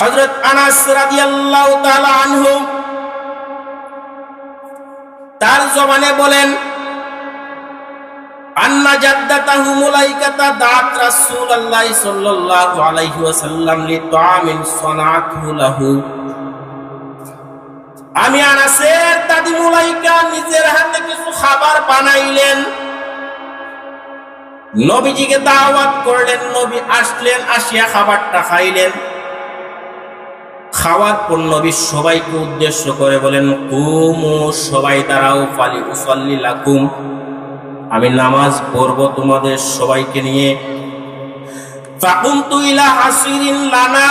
হযরত আনাস রাদিয়াল্লাহু তাআলা আনহু তার জবানে বলেন, আন্না জাদ্দাতাহু মুলাইকাতা দাআত রাসূলুল্লাহ সাল্লাল্লাহু আলাইহি ওয়াসাল্লাম লিতাআমিন সানাআতহু লাহু। আমি আনাসের দাদি মুলাইকা নিজের হাতে কিছু খাবার বানাইলেন, নবীজিকে দাওয়াত করলেন, নবী আসলেন, আসিয়া খাবারটা খাইলেন। খাওয়ার পর নবী সবাইকে উদ্দেশ্য করে বলেন, কুমু, সবাই দাঁড়াও, ফালি উসাল্লি লাকুম, আমি নামাজ পড়ব তোমাদের সবাইকে নিয়ে। ফাকুমতু ইলা হাসিরিন লানা,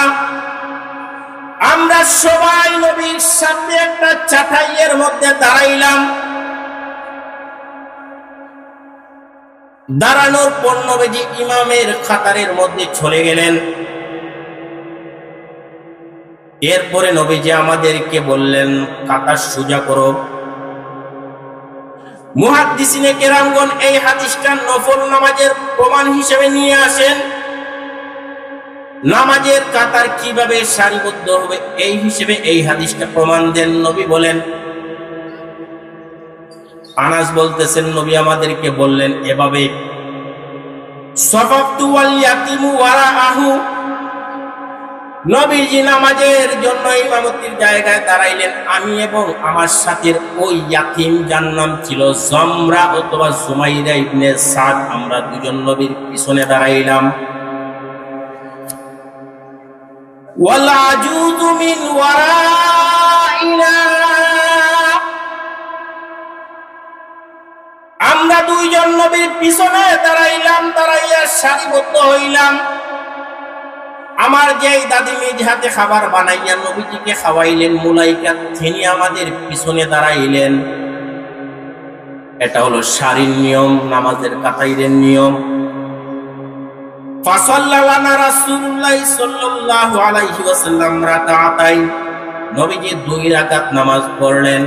আমরা সবাই নবীর সাথে একটা চাটাইয়ের মধ্যে দাঁড়াইলাম। দাঁড়ানোর পর নবীজি ইমামের কাতারের মধ্যে চলে গেলেন। এরপরে নবীজি আমাদেরকে বললেন, কাতার সোজা করো। মুহাদ্দিসিনে কেরামগণ এই হাদিসটা নফল নামাজের প্রমাণ হিসেবে নিয়ে আসেন। নামাজের কাতার কিভাবে সারিবদ্ধ হবে এই হিসেবে এই হাদিসটা প্রমাণ দেন। নবী বলেন, আনাস বলতেছেন, নবী আমাদেরকে বললেন এভাবে, সাফাফতু ওয়াল ইয়াতিমু ওয়ারাআহু, নবীজি নামাজের জন্য ইমামতির জায়গায় দাঁড়াইলেন। আমি এবং আমার সাথে ওই ইয়াতিম, যার নাম ছিল জমরা অথবা সুমাইরা ইবনে সাদ, আমরা দুজন নবীর পিছনে দাঁড়াইলাম। ওয়াল আজুযু মিন ওয়ারাইনা, আমরা দুইজন নবীর পিছনে দাঁড়াইলাম, দাঁড়াইয়া সারিবদ্ধ হইলাম। আমার যেই দাদি নিজ হাতে খাবার বানাইয়া নবীজিকে খাওয়াইলেন, মুলাইকা তিনি আমাদের পিছনে দাঁড়াইলেন। এটা হলো সারির নিয়ম, নামাজের কাতারের নিয়ম। ফাসাল্লানা রাসূলুল্লাহ সাল্লাল্লাহু আলাইহি ওয়াসাল্লাম রাকাতাইন, নবীজি 2 রাকাত নামাজ পড়লেন।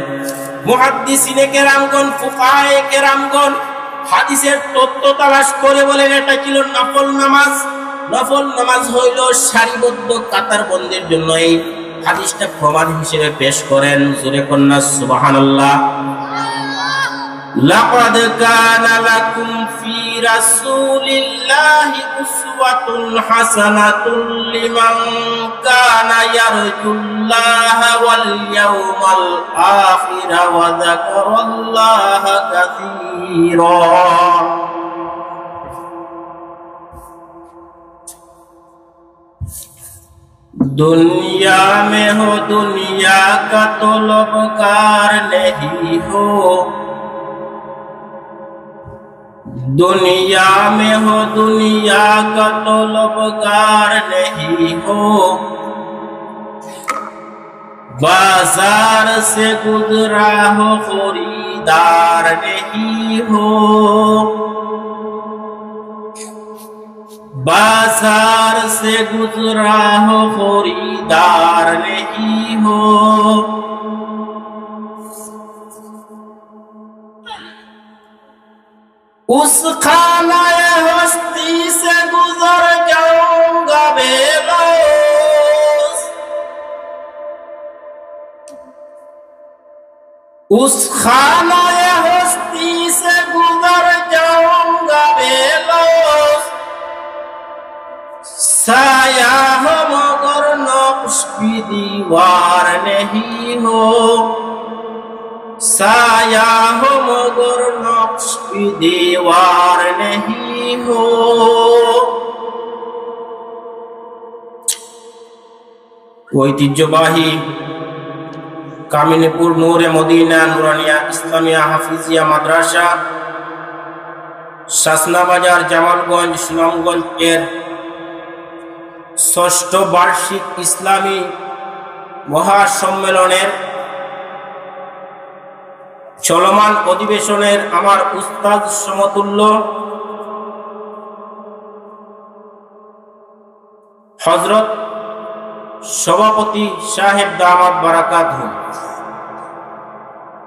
মুহাদ্দিসিনে কেরামগণ, ফুকাহায়ে কেরামগণ হাদিসের তথ্য তালাশ করে বলেন, এটা ছিল নফল নামাজ। নফল নামাজ হইল সারিবদ্ধ কাতার বন্দের জন্য এই হাদিসটা প্রমাণ হিসেবে পেশ করেন। জোরে কন্যা সুবহানাল্লাহ। লাকাদ কানা লাকুম ফি রাসূলিল্লাহি উসওয়াতুন হাসানাতুন লিমান কানা ইয়ারজুল্লাহা ওয়াল ইয়াওমাল আখির ওয়া যাকারাল্লাহা কাসীরা। दुनिया में हो दुनिया का तलबगार नहीं हो, दुनिया में हो दुनिया का तलबगार नहीं हो, बाजार से गुजरा हो खरीदार नहीं हो, बाजार से गुजरा हो खरीदार नहीं हो। उस खानाए हस्ती से गुजर जाऊंगा बेबस, उस खानाए हस्ती से गुजर जाऊंगा बेबस, साया हो मगर नक्श की दीवार नहीं हो, साया हो मगर नक्श की दीवार नहीं हो। ঐতিহ্যবাহী কামিনীপুর নূরে মদিনা নুরানিয়া ইসলামিয়া হাফিজিয়া মাদ্রাসা, শাসনা বাজার, জামালগঞ্জ, সুনামগঞ্জ এর ৬ষ্ঠ বার্ষিক ইসলামী মহাসম্মেলনের চলমান অধিবেশনের আমার উস্তাদ সমতুল্য হযরত সভাপতি সাহেব দামাত বারাকাতুহু,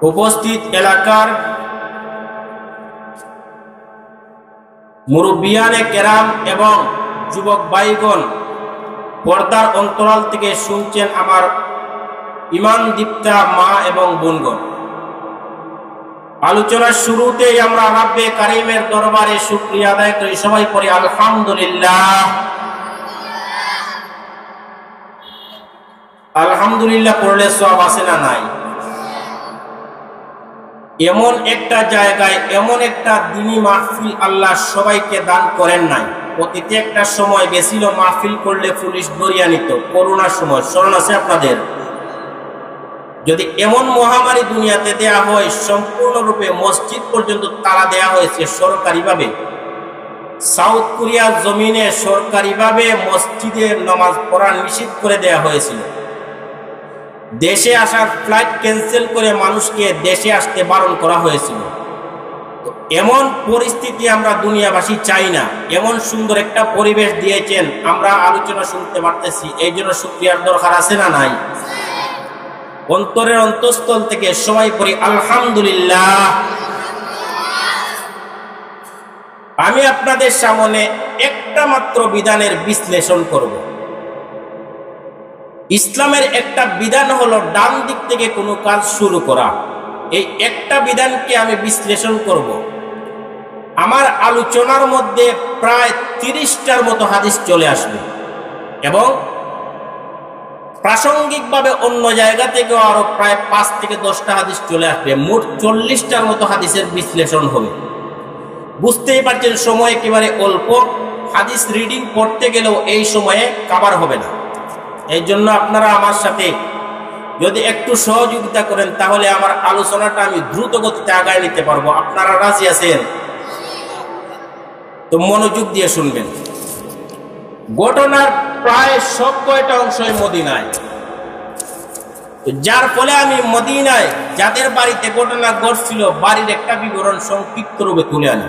উপস্থিত এলাকার মুরব্বিয়ানে কেরাম এবং যুবক ভাইগণ, পর্দার অন্তরাল থেকে শুনছেন আমার ইমান দীপ্তা মা এবং বোনগণ, আলোচনার শুরুতেই আমরা রাব্বে কারিমের দরবারে শুকরিয়া আদায় করি। সবাই পড়ি আলহামদুলিল্লাহ। আলহামদুলিল্লাহ পড়লে সওয়াব আছে না নাই? এমন একটা জায়গায় এমন একটা দিনী মাহফিল আল্লাহ সবাইকে দান করেন নাই। অতীতে একটা সময় গেছিল মাহফিল করলে পুলিশ ধরিয়া নিত, করোনার সময়, স্মরণ আছে আপনাদের? যদি এমন মহামারী দুনিয়াতে দেয়া হয়, সম্পূর্ণরূপে মসজিদ পর্যন্ত তালা দেয়া হয়েছে সরকারিভাবে। সাউথ কোরিয়ার জমিনে সরকারিভাবে মসজিদে নামাজ পড়া নিষিদ্ধ করে দেয়া হয়েছিল। দেশে আসার ফ্লাইট ক্যান্সেল করে মানুষকে দেশে আসতে বারণ করা হয়েছিল। এমন পরিস্থিতি আমরা দুনিয়াবাসী চাই না। এমন সুন্দর একটা পরিবেশ দিয়েছেন, আমরা আলোচনা শুনতে পারতেছি, এই জন্য শুকরিয়ার দরকার আছে না নাই? অন্তরের অন্তঃস্থল থেকে সবাই পড়ি আলহামদুলিল্লাহ। আমি আপনাদের সামনে একটা মাত্র বিধানের বিশ্লেষণ করব। ইসলামের একটা বিধান হলো ডান দিক থেকে কোনো কাজ শুরু করা। এই একটা বিধানকে আমি বিশ্লেষণ করব। আমার আলোচনার মধ্যে প্রায় 30টার মতো হাদিস চলে আসবে এবং প্রাসঙ্গিকভাবে অন্য জায়গা থেকেও আরো প্রায় 5 থেকে 10টা হাদিস চলে আসবে। মোট 40টার মতো হাদিসের বিশ্লেষণ হবে। বুঝতেই পারছেন সময় একেবারে অল্প, হাদিস রিডিং পড়তে গেলেও এই সময়ে কভার হবে না। এই জন্য আপনারা আমার সাথে যদি একটু সহযোগিতা করেন তাহলে আমার আলোচনাটা আমি দ্রুত গতিতে আগায় নিতে পারবো। আপনারা রাজি আছেন? তো মনোযোগ দিয়ে শুনবেন। ঘটনার প্রায় সব কয়টা অংশই মদিনায়, যার ফলে আমি মদিনায় যাদের বাড়িতে ঘটনা ঘটছিল বাড়ির একটা বিবরণ সংক্ষিপ্ত রূপে তুলে আনি।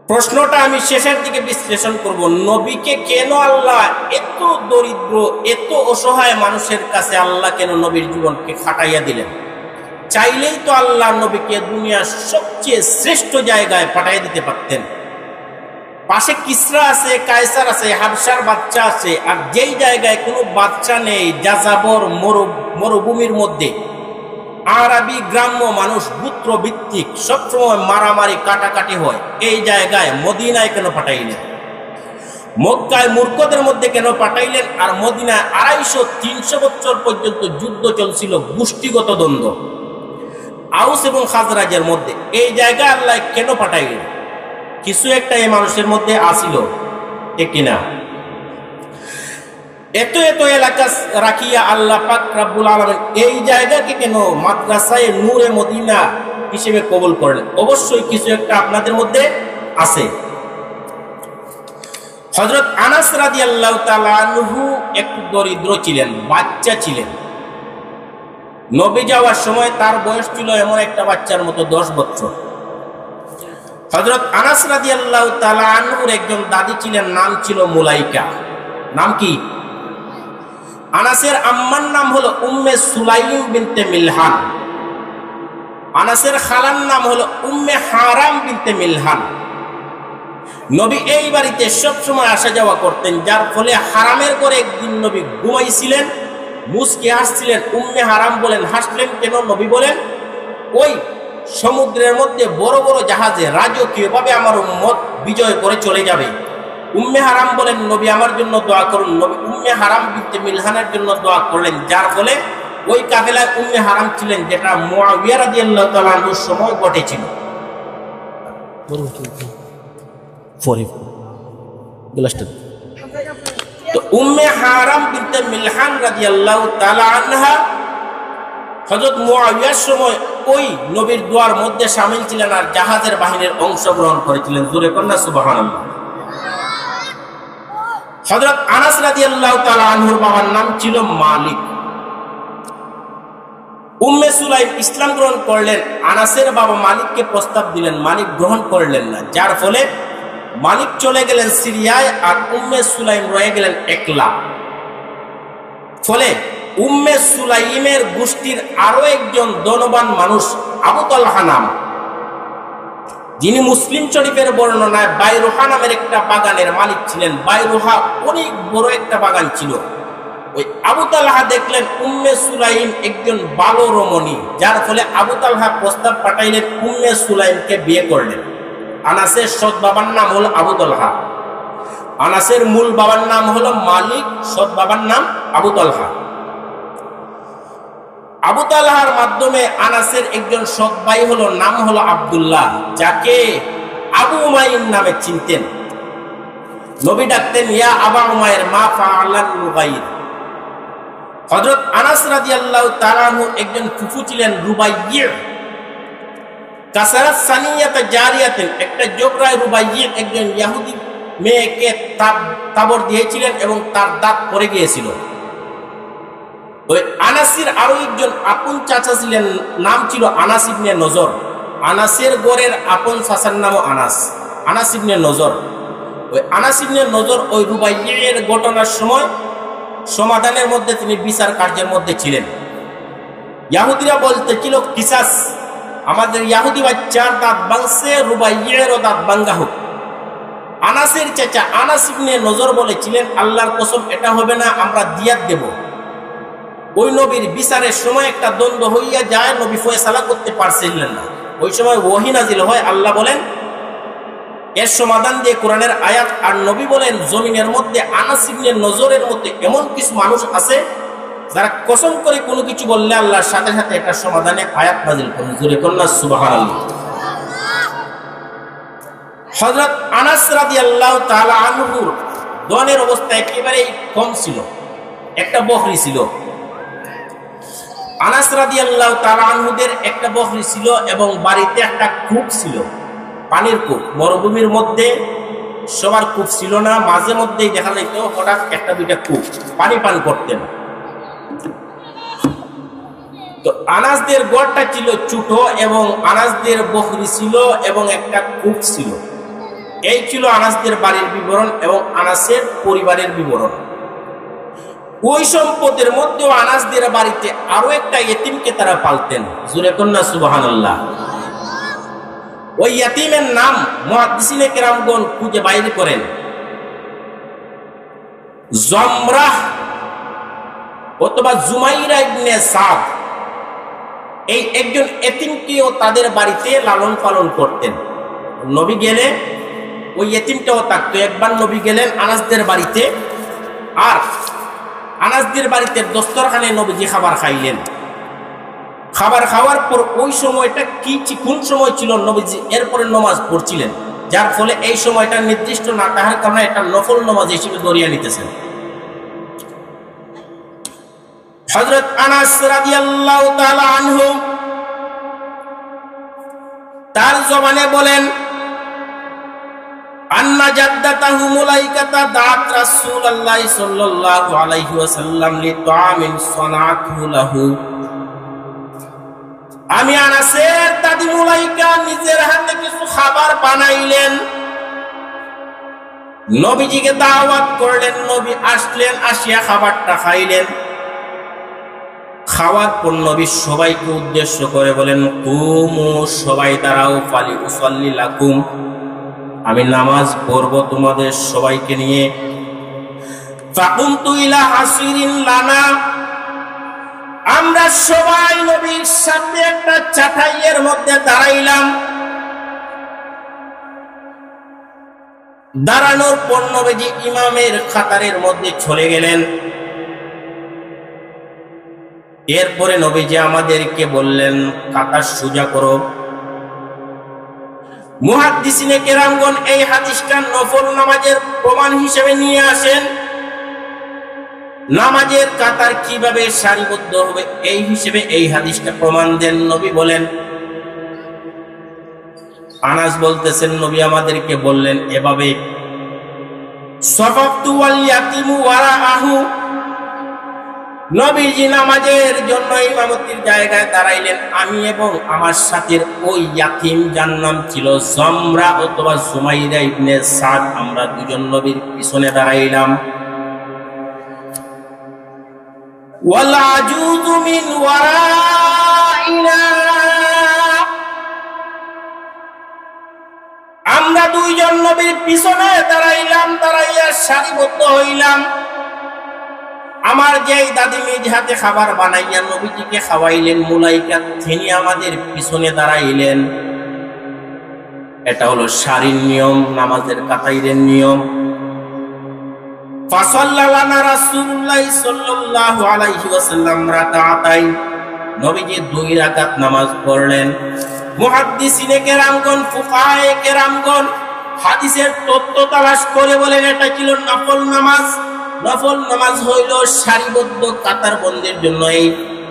প্রশ্নটা আমি শেষের দিকে বিশ্লেষণ করব, নবীকে কেন আল্লাহ এত দরিদ্র এত অসহায় মানুষের কাছে আল্লাহ কেন নবীর জীবনকে খাটাইয়া দিলেন? চাইলেই তো আল্লাহ নবীকে দুনিয়ার সবচেয়ে শ্রেষ্ঠ জায়গায় পাঠাইয়া দিতে পারতেন। পাশে কিসরা আছে, কায়সার আছে, হাবশার বাচ্চা আছে, আর যেই জায়গায় কোনো বাচ্চা নেই, যাযাবর মরুভূমির মধ্যে আরবি গ্রাম্য মানুষ পুত্র ভিত্তিক সবসময় মারামারি কাটাকাটি হয়, এই জায়গায় মদিনায় কেন পাঠাইলেন? মক্কায় মূর্খদের মধ্যে কেন পাঠাইলেন? আর মদিনায় 250-300 বছর পর্যন্ত যুদ্ধ চলছিল, গোষ্ঠীগত দ্বন্দ্ব আউস এবং খাজরাজের মধ্যে। এই জায়গায় আল্লাহ কেন পাঠাইলেন? কিছু একটা এই মানুষের মধ্যে আসিল, ঠিক কিনা? এত এত এলাকা রাখিয়া আল্লাহ পাক রব্বুল আলামিন এই জায়গাকে কেন মাদ্রাসায়ে নূরে মদিনা হিসেবে কবুল করলেন? অবশ্যই কিছু একটা আপনাদের মধ্যে আছে। হযরত আনাস রাদিয়াল্লাহু তাআলা আনহু একটু দরিদ্র ছিলেন, বাচ্চা ছিলেন। নবী যাওয়ার সময় তার বয়স ছিল এমন একটা বাচ্চার মতো 10 বছর। হযরত আনাস রাদিয়াল্লাহু তাআলা আনহুর একজন দাদি ছিলেন, নাম ছিল মুলাইকা। নাম কি? আনাসের আম্মার নাম হলো উম্মে সুলাইম বিনতে মিলহান। আনাসের খালার নাম হলো উম্মে হারাম বিনতে মিলহান। নবী এই বাড়িতে সবসময় আসা যাওয়া করতেন, যার ফলে হারামের ঘরে একদিন নবী ঘুমাইছিলেন, মুস্কি হাসছিলেন। উম্মে হারাম বলেন, হাসলেন কেন? নবী বলেন, ওই সমুদ্রের মধ্যে বড় বড় জাহাজে রাজকীয়ভাবে আমার উম্মত বিজয় করে চলে যাবে। উম্মে হারাম বলেন, নবী আমার জন্য দোয়া করুন। নবী উম্মে হারাম বিনতে মিলহানের জন্য দোয়া করলেন, যার ফলে ওই কাফেলায় উম্মে হারাম ছিলেন, যেটা মুআবিয়া রাদিয়াল্লাহু তাআলা আনহুর সময় ঘটেছিল। তো উম্মে হারাম বিনতে মিলহান রাদিয়াল্লাহু তাআলা আনহা হযরত মুআবিয়ার সময় ওই নবীর দোয়ার মধ্যে শামিল ছিলেন আর জাহাজের বাহিনীর অংশগ্রহণ করেছিলেন। জোরে কন্যা সুবহানাল্লাহ। হযরত আনাস রাদিয়াল্লাহু তাআলা আনহুর বাবার নাম ছিল মালিক। উম্মে সুলাইম ইসলাম গ্রহণ করলেন, আনাসের বাবা মালিককে প্রস্তাব দিলেন, মালিক গ্রহণ করলেন না, যার ফলে মালিক চলে গেলেন সিরিয়ায় আর উম্মে সুলাইম রয়ে গেলেন একলা। ফলে উম্মে সুলাইমের গোষ্ঠীর আরো একজন ধনবান মানুষ আবু তালহা নাম, যিনি মুসলিম শরীফের বর্ণনায় বাইরুহা নামের একটা বাগানের মালিক ছিলেন। বাইরুহা অনেক বড় একটা বাগান ছিল। ওই আবু তালহা দেখলেন উম্মে সুলাইম একজন ভালো রমণী, যার ফলে আবু তালহা প্রস্তাব পাঠাইলেন উম্মে সুলাইমকে বিয়ে করলেন। আনাসের সৎ বাবার নাম হলো আবু তালহা। আনাসের মূল বাবার নাম হলো মালিক, সৎ বাবার নাম আবু তালহা। আবু তালহার মাধ্যমে আনাসের একজন সৎ ভাই নাম হলো আব্দুল্লাহ, যাকে আবু উমাইর নামে চিনতেন। নবী ডাকতেন ইয়া আবা উমাইর মা ফাআলান নুগাইর। হযরত আনাস রাদিয়াল্লাহু তাআলা আনহু একজন ফুফু ছিলেন রুবাইয়্যিহ। কাসারাত সানিয়াত জারিয়াতেন, একটা জোকরায় রুবাইয়্যিহ একজন ইহুদি মেয়েকে তাবর দিয়েছিলেন এবং তার দাঁত পড়ে গিয়েছিল। ওই আনাসের আরো একজন আপন চাচা ছিলেন, নাম ছিল আনাস ইবনে নজর। আনাসের গড়ের আপন চাচার নামও আনাস, আনাস ইবনে নজর। ওই আনাস ইবনে নজর ওই রুবাইয়ের ঘটনার সময় সমাধানের মধ্যে তিনি বিচার কার্যের মধ্যে ছিলেন। ইহুদিরা বলতে ছিল কিসাস, আমাদের ইহুদি বাচ্চার দাঁত ভাঙছে, রুবাইয়েরও দাঁত ভাঙ্গা হোক। আনাসের চাচা আনাস ইবনে নজর বলেছিলেন আল্লাহর কসম এটা হবে না, আমরা দিয়াত দেব। ওই নবীর বিচারের সময় একটা দ্বন্দ্ব হইয়া যায়, নবী ফয়সালা করতে পারছিলেন না। ওই সময় ওহী নাজিল হয়, আল্লাহ বলেন এর সমাধান দিয়ে কোরআনের আয়াত, আর নবী বলেন জমিনের মধ্যে আনাস ইবনে নজরের মধ্যে এমন কিছু মানুষ আছে যারা কসম করে কোনো কিছু বললে আল্লাহর সাথে সাথে একটা সমাধানে আয়াত নাজিল করেন। জোরে কন্যা সুবহানাল্লাহ। হযরত আনাস রাদিয়াল্লাহু তাআলা আনহুর ধনের অবস্থা একেবারে কম ছিল, একটা বকরি ছিল। আনাস রাদিয়াল্লাহু তাআলা আনহুদের একটা বকরি ছিল এবং বাড়িতে একটা কূপ ছিল, পানির কূপ। মরুভূমির মধ্যে সবার কূপ ছিল না, মাঝে মধ্যেই দেখা যেত হঠাৎ একটা দুইটা কূপ, পানি পান করতেন। তো আনাসদের গড়টা ছিল ছোট এবং আনাসদের বকরি ছিল এবং একটা কূপ ছিল। এই ছিল আনাসদের বাড়ির বিবরণ এবং আনাসের পরিবারের বিবরণ। ওই সম্পদের মধ্যেও আনাসদের বাড়িতে আরো একটা ইতিমকে তারা পালতেন। জোরে কন্যা সুবহানাল্লাহ। ওই ইতিমের নাম মুহাদ্দিসিনে কেরামগণ খুঁজে বাইর করেন জমরাহ অথবা জুমাইরা ইবনে সাদ। এই একজন ইতিমকেও তাদের বাড়িতে লালন পালন করতেন। নবী গেলে ওই ইতিমটাও থাকতো। একবার নবী গেলেন আনাসদের বাড়িতে, আর আনাসদের বাড়িতে দস্তরখানে নবীজি খাবার খাইলেন। খাবার খাওয়ার পর ওই সময়টা কোন সময় ছিল, নবীজি এরপরে নামাজ পড়ছিলেন, যার ফলে এই সময়টা নির্দিষ্ট না থাকার কারণে একটা নফল নামাজ হিসেবে ধরিয়া নিতেছেন। হযরত আনাস রাদিয়াল্লাহু তাআলা আনহু তার জবানে বলেন আন্না জাদ্দাতাহু মুলাইকাতা দাআত রাসূলুল্লাহ সাল্লাল্লাহু আলাইহি ওয়াসাল্লাম লিতাআমিন সানাআতহু লাহু। আমি আনাসের দাদি মুলাইকা নিজের হাতে কিছু খাবার বানাইলেন, নবীজিকে দাওয়াত করলেন। নবী আসলেন, আসিয়া খাবারটা খাইলেন। খাওয়ার পর নবী সবাইকে উদ্দেশ্য করে বলেন কুমু, সবাই দাঁড়াও, ফালি উসাল্লি লাকুম, আমি নামাজ পড়ব তোমাদের সবাইকে নিয়ে। ফাকুমতু ইলা হাসিরিন লানা, আমরা সবাই নবীর সাথে একটা চাটাইয়ের মধ্যে দাঁড়াইলাম। দাঁড়ানোর পর নবীজি ইমামের কাতারের মধ্যে চলে গেলেন। এরপরে নবীজি আমাদেরকে বললেন কাতার সোজা করো। মুহাদ্দিসিনে কেরামগণ এই হাদিসটা নফল নামাজের প্রমাণ হিসেবে নিয়ে আসেন। নামাজের কাতার কিভাবে সারিবদ্ধ হবে এই হিসেবে এই হাদিসটা প্রমাণ দেন। নবী বলেন, আনাস বলতেছেন নবী আমাদেরকে বললেন এভাবে সাফাফতু ওয়াল ইয়াতিমু ওয়ারাআহু। নবীজি নামাজের জন্য ইমামতির জায়গায় দাঁড়াইলেন। আমি এবং আমার সাথের ওই ইয়াতিম যার নাম ছিল জমরা অথবা জুমাইরা ইবনে সাদ, আমরা দুজন নবীর পিছনে দাঁড়াইলাম। ওয়াল আজুযু মিন ওয়ারাইনা, আমরা দুইজন নবীর পিছনে দাঁড়াইলাম, দাঁড়াইয়া সারিবদ্ধ হইলাম। আমার যেই দাদি নিজ হাতে খাবার বানাইয়া নবীজিকে খাওয়াইলেন মুলাইকা, তিনি আমাদের পিছনে দাঁড়াইলেন। এটা হলো সারির নিয়ম, নামাজের কাতাইরের নিয়ম। ফাসাল্লানা রাসূলুল্লাহ সাল্লাল্লাহু আলাইহি ওয়াসাল্লাম রাকাতাইন, নবীজি 2 রাকাত নামাজ পড়লেন। মুহাদ্দিসিনে কেরামগণ, ফুকাহায়ে কেরামগণ হাদিসের তত্ত্ব তালাশ করে বলেন এটা ছিল নফল নামাজ। নফল নামাজ হইল সারিবদ্ধ কাতারবন্দির জন্য। এই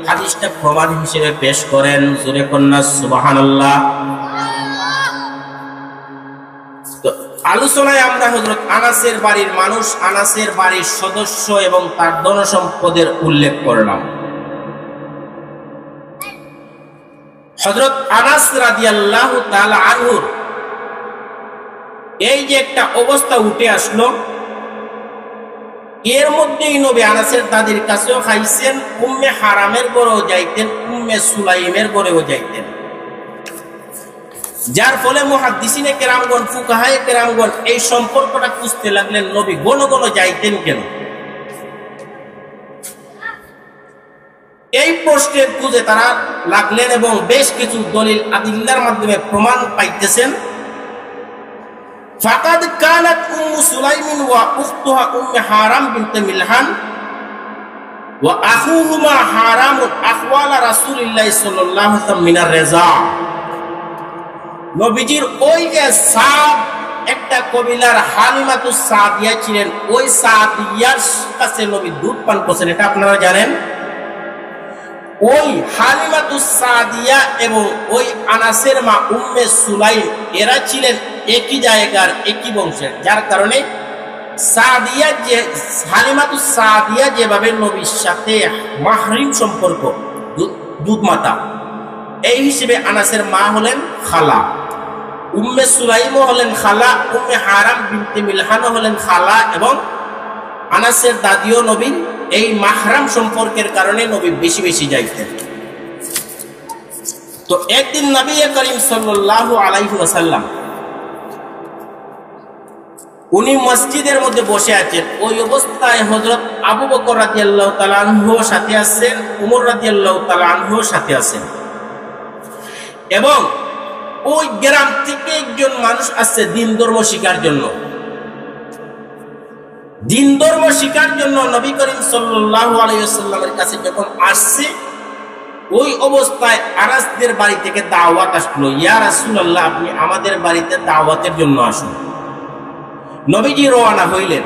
হাদিসটা প্রমাণ হিসেবে পেশ করেন জোরে কন্যা সুবহানাল্লাহ। তো আলোচনায় আমরা হযরত আনাসের বাড়ির মানুষ, আনাসের বাড়ির সদস্য এবং তার ধন সম্পদের উল্লেখ করলাম। হযরত আনাস রাদিয়াল্লাহু তাআলা আনহু এই যে একটা অবস্থা উঠে আসলো, এর মধ্যেই নবী আনাসের দাদির কাছেও খাইছেন, উম্মে হারামের ঘরেও যাইতেন, উম্মে সুলাইমের ঘরেও যাইতেন। যার ফলে মুহাদ্দিসিনে কেরামগণ, ফুকাহায়ে কেরামগণ এই সম্পর্কটা খুঁজতে লাগলেন, নবী ঘন ঘন যাইতেন কেন? এই প্রশ্নের খুঁজে তারা লাগলেন এবং বেশ কিছু দলিল আদিল্লার মাধ্যমে প্রমাণ পাইতেছেন। ফাকাদ কানাত উম্মু সুলাইমিন ওয়া উখতুহা উম্মে হারাম বিনতে মিলহান ওয়া আখুহুমা হারাম আখওয়ালা রাসূলিল্লাহ সাল্লাল্লাহু আলাইহি ওয়াসাল্লাম মিনার রিজা। নবীজির ওই যে সাদ একটা কবিলার হালিমাতুস সাদিয়া ছিলেন, ওই সাদিয়ার কাছে নবী দুধ পান করছেন, এটা আপনারা জানেন। ওই হালিমাতুস সাদিয়া এবং ওই আনাসের মা উম্মে সুলাইম এরা ছিলেন একই জায়গার, একই বংশের। যার কারণে সাদিয়া যে হালিমাতুস সাদিয়া যেভাবে নবীর সাথে মাহরিম সম্পর্ক, দুধ মাতা, এই হিসেবে আনাসের মা হলেন খালা, উম্মে সুলাইমও হলেন খালা, উম্মে হারাম বিনতে মিলহানও হলেন খালা, এবং আনাসের দাদিও নবীর এই মাহরাম সম্পর্কের কারণে নবী বেশি বেশি যাইতেন। তো একদিন নবী করিম সাল্লাল্লাহু আলাইহি ওয়াসাল্লাম উনি মসজিদের মধ্যে বসে আছেন। ওই অবস্থায় হযরত আবু বকর রাদিয়াল্লাহু তাআলা আনহু সাথে আছেন, উমর রাদিয়াল্লাহু তাআলা আনহু সাথে আছেন, এবং ওই গ্রাম থেকে একজন মানুষ আসছে দিন ধর্ম শিখার জন্য। দিন ধর্ম শিখার জন্য নবী করিম সাল্লাল্লাহু আলাইহি ওয়াসাল্লামের কাছে যখন আসছে, ওই অবস্থায় আনাসদের বাড়ি থেকে দাওয়াত আসলো, ইয়া রাসূলুল্লাহ আপনি আমাদের বাড়িতে দাওয়াতের জন্য আসুন। নবীজি রওনা হইলেন,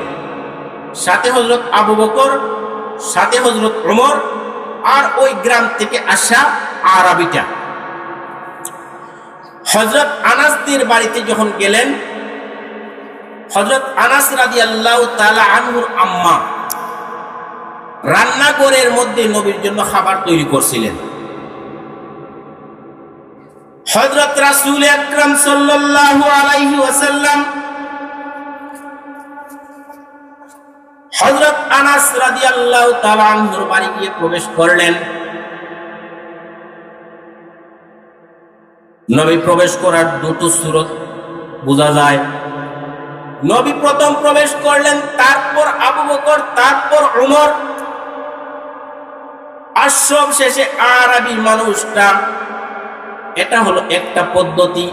সাথে হযরত আবু বকর, সাথে হযরত ওমর, আর ওই গ্রাম থেকে আসা আরবিটা। হযরত আনাসদের বাড়িতে যখন গেলেন, হযরত আনাস রাদিয়াল্লাহু তাআলা আনহুর আম্মা রান্নাঘরের মধ্যে নবীর জন্য খাবার তৈরি করছিলেন। হযরত রাসূল আকরাম সাল্লাল্লাহু আলাইহি ওয়াসাল্লাম হযরত আনাস রাদিয়াল্লাহু তাআলা আনহুর বাড়ি গিয়ে প্রবেশ করলেন। নবী প্রবেশ করার দুটো সূরত বোঝা যায়। নবী প্রথম প্রবেশ করলেন, তারপর আবু বকর, তারপর ওমর, আর সব শেষে আরবি মানুষটা। এটা হলো একটা পদ্ধতি।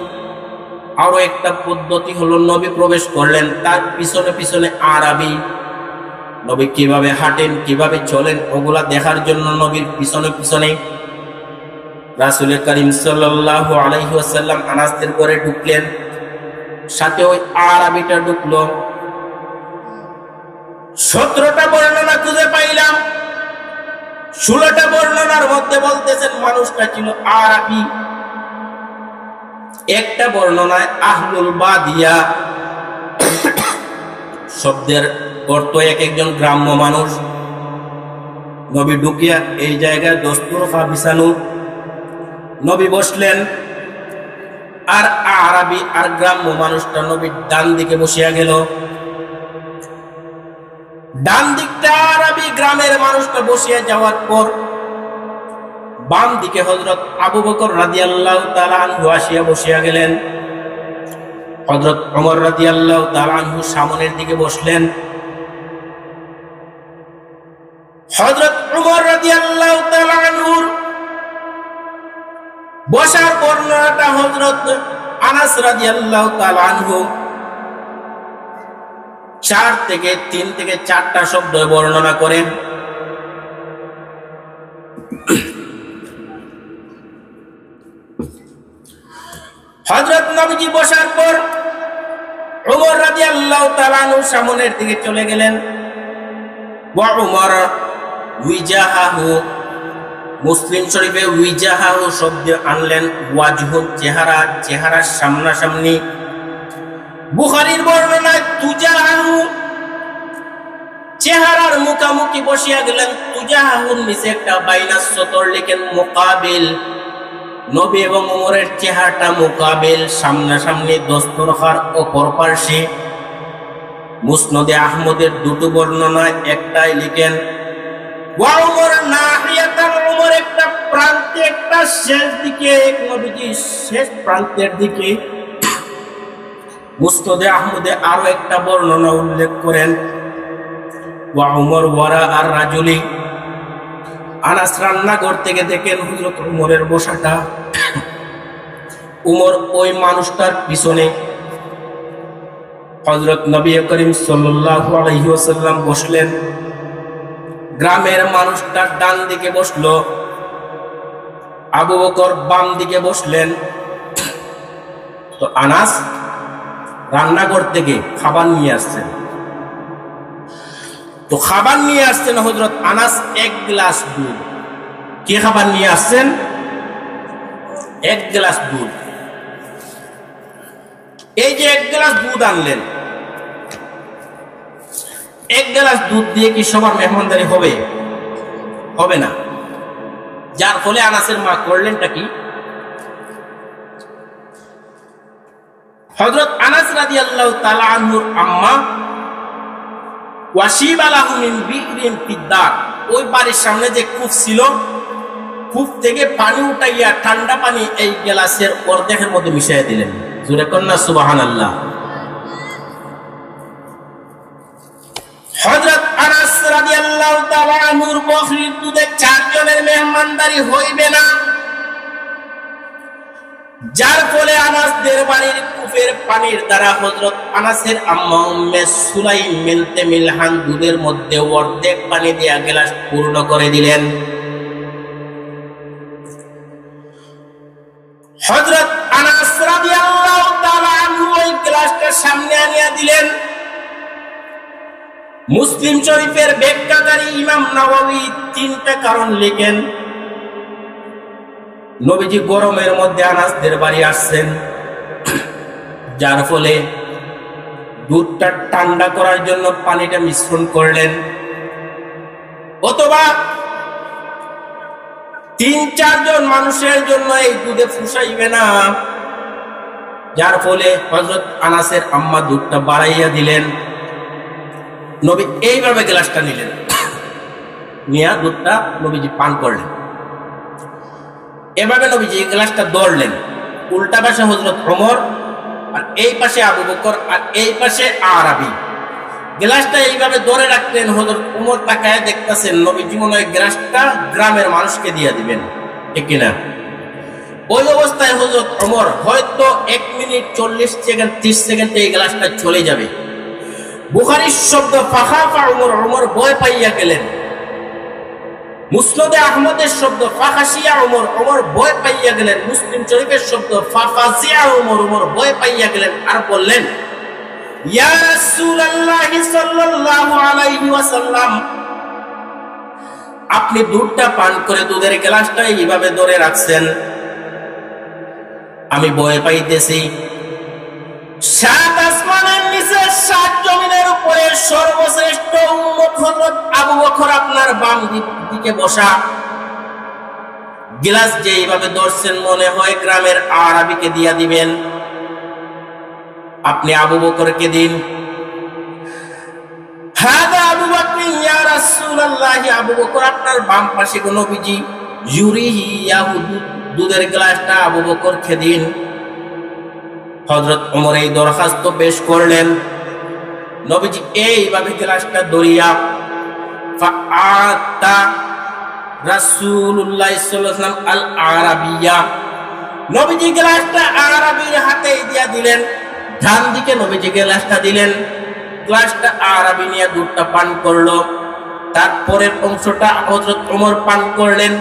আরো একটা পদ্ধতি হলো নবী প্রবেশ করলেন, তার পিছনে পিছনে আরবি। নবী কিভাবে হাঁটেন, কিভাবে চলেন, ওগুলা দেখার জন্য নবীর পিছনে পিছনে রাসূল করিম সাল্লাল্লাহু আলাইহি ওয়াসাল্লাম আনাসদের ঘরে ঢুকলেন, সাথে ওই আরবিটা ঢুকলো। 17টা বর্ণনা খুঁজে পাইলাম, 16টা বর্ণনার মধ্যে বলতেছেন মানুষটা ছিল আরবি। একটা বর্ণনায় আহলুল বাদিয়া শব্দের অর্থ এক একজন গ্রাম্য মানুষ। নবী ঢুকিয়া এই জায়গায় দস্তরফা বিছানো, নবী বসলেন, আর আরবি আর গ্রাম্য মানুষটা নবীর ডান দিকে বসিয়া গেল। ডান দিকটা আরবি গ্রামের মানুষটা বসিয়া যাওয়ার পর বাম দিকে হযরত আবু বকর রাদিয়াল্লাহু তাআলা আনহু আসিয়া বসিয়া গেলেন। হযরত ওমর রাদিয়াল্লাহু তাআলা আনহু সামনের দিকে বসলেন। হযরত ওমর রাদিয়াল্লাহু তাআলা আনহুর বসার বর্ণনাটা হযরত আনাস রাদিয়াল্লাহু তাআলা আনহু 3 থেকে 4টা শব্দ বর্ণনা করেন। হযরত নবীজি বসার পর ওমর রাদিয়াল্লাহু তাআলা আনহু সামনের দিকে চলে গেলেন। ওয়া উমর উইজাহাহু, মুসলিম শরীফে উইজাহাহু শব্দ আনলেন ওয়াজহু, চেহারা, চেহারার সামনাসামনি। বুখারীর বর্ণনায় তুজাহাহু, চেহারার মুখামুখি বসিয়া গেলেন। তুজাহাহুর নিচে একটা বাইনা সতর লিখেন মুকাবিল। নবী এবং ওমরের চেহারাটা মুকাবিল, সামনাসামনি, দস্তরখার অপর পার্শ্বে। মুসনদে আহমদের দুটো বর্ণনায় একটাই লিখেন ওয়া উমর নাহিয়াতাল, উমর একটা প্রান্তে, একটা শেষ দিকে, এক নবীজি শেষ প্রান্তের দিকে। মুসনদে আহমদে আরো একটা বর্ণনা উল্লেখ করেন ওয়া উমর ওয়ারা আর রাজুলি। আনাস রান্নাঘর থেকে দেখেন হযরত উমরের বসাটা, উমর ওই মানুষটার পিছনে। হযরত নবী করিম সাল্লাল্লাহু আলাইহি ওয়াসাল্লাম বসলেন। গ্রামের মানুষটার ডান দিকে বসলো, আবু বকর বাম দিকে বসলেন। তো আনাস রান্নাঘর থেকে খাবার নিয়ে আসছেন। তো খাবার নিয়ে আসছেন হযরত আনাস 1 গ্লাস দুধ। কি খাবার নিয়ে আসছেন? 1 গ্লাস দুধ। এই যে 1 গ্লাস দুধ আনলেন, 1 গ্লাস দুধ দিয়ে কি সবার মেহমানদারি হবে? হবে না। যার ফলে আনাসের মা করলেনটা কি? হযরত আনাস রাদিয়াল্লাহু তাআলা আনহুর আম্মা ওয়াশিবা লাহু মিন বি'রিন ফিদ্দার, ওই বাড়ির সামনে যে কূপ ছিল, কূপ থেকে পানি উঠাইয়া ঠান্ডা পানি এই গ্লাসের অর্ধেকের মধ্যে মিশিয়ে দিলেন। জোরে কন্না সুবহানাল্লাহ। হযরত আনাস রাদিয়াল্লাহু তাআলা আনহুর বকরির দুধে 4 জনের মেহমানদারি হইবে না, যার ফলে আনাসদের বাড়ির কূপের পানির দ্বারা হযরত আনাসের আম্মা উম্মে সুলাইম বিনতে মিলহান দুধের মধ্যে অর্ধেক পানি দিয়ে গ্লাস পূর্ণ করে দিলেন। হযরত আনাস রাদিয়াল্লাহু তাআলা আনহু ওই গ্লাসটা সামনে আনিয়া দিলেন। মুসলিম শরীফের ব্যাখ্যাকারী ইমাম নাওয়াবী 3টা কারণ লিখেন। নবীজি গরমের মধ্যে আনাসদের বাড়ি আসছেন, যার ফলে দুধটা ঠান্ডা করার জন্য পানিটা মিশ্রণ করলেন, অথবা 3-4 জন মানুষের জন্য এই দুধে ফুসাইবে না, যার ফলে হযরত আনাসের আম্মা দুধটা বাড়াইয়া দিলেন। নবী এইভাবে গ্লাসটা নিলেন, নিয়া দুধটা নবীজি পান করলেন। এভাবে নবীজি গ্লাসটা ধরলেন। উল্টা পাশে হযরত ওমর, আর এই পাশে আবু বকর, আর এই পাশে আরাবী। গ্লাসটা এইভাবে ধরে রাখলেন। হযরত ওমর তাকায় দেখতেছেন নবীজি মনে হয় গ্লাসটা গ্রামের মানুষকে দিয়ে দিবেন, ঠিক কিনা? ওই অবস্থায় হযরত ওমর হয়তো 1 মিনিট 40 সেকেন্ড 30 সেকেন্ডে এই গ্লাসটা চলে যাবে। বুখারীর শব্দ ফাখাফা ওমর, ওমর ভয় পাইয়া গেলেন। মুসনদে আহমদের শব্দ ফাখাশিয়া ওমর, ওমর ভয় পাইয়া গেলেন। মুসলিম শরীফের শব্দ ফাফাজিয়া ওমর, ওমর ভয় পাইয়া গেলেন। আর বললেন, ইয়া রাসূলুল্লাহ সাল্লাল্লাহু আলাইহি ওয়াসাল্লাম, আপনি দুধটা পান করে দুধের গ্লাসটা এইভাবে ধরে রাখছেন, আমি ভয় পাইতেছি। 7 আসমানের নিচে 7 জমিনের উপরে সর্বশ্রেষ্ঠ উম্মত হযরত আবু বকর আপনার বাম দিকে বসা। গ্লাস যে এইভাবে ধরছেন মনে হয় গ্রামের আরাবীকে দিয়া দিবেন, আপনি আবু বকরকে দিন। হাদা আবু বকর ইয়া রাসূলুল্লাহ, আবু বকর আপনার বাম পাশে গো নবীজি। ইউরিহি ইয়াহু, দুধের গ্লাসটা আবু বকরকে দিন। হযরত ওমর এই দরখাস্ত পেশ করলেন। নবীজি এইভাবে গ্লাসটা ধরিয়া ফাআতা রাসূলুল্লাহ সাল্লাল্লাহু আলাইহি ওয়াসাল্লাম আল আরাবিয়া, নবীজি গ্লাসটা আরাবির হাতে দিয়া দিলেন। ডান দিকে নবীজি গ্লাসটা দিলেন, গ্লাসটা আরাবি নিয়ে দুধটা পান করলো। তারপরের অংশটা হযরত ওমর পান করলেন।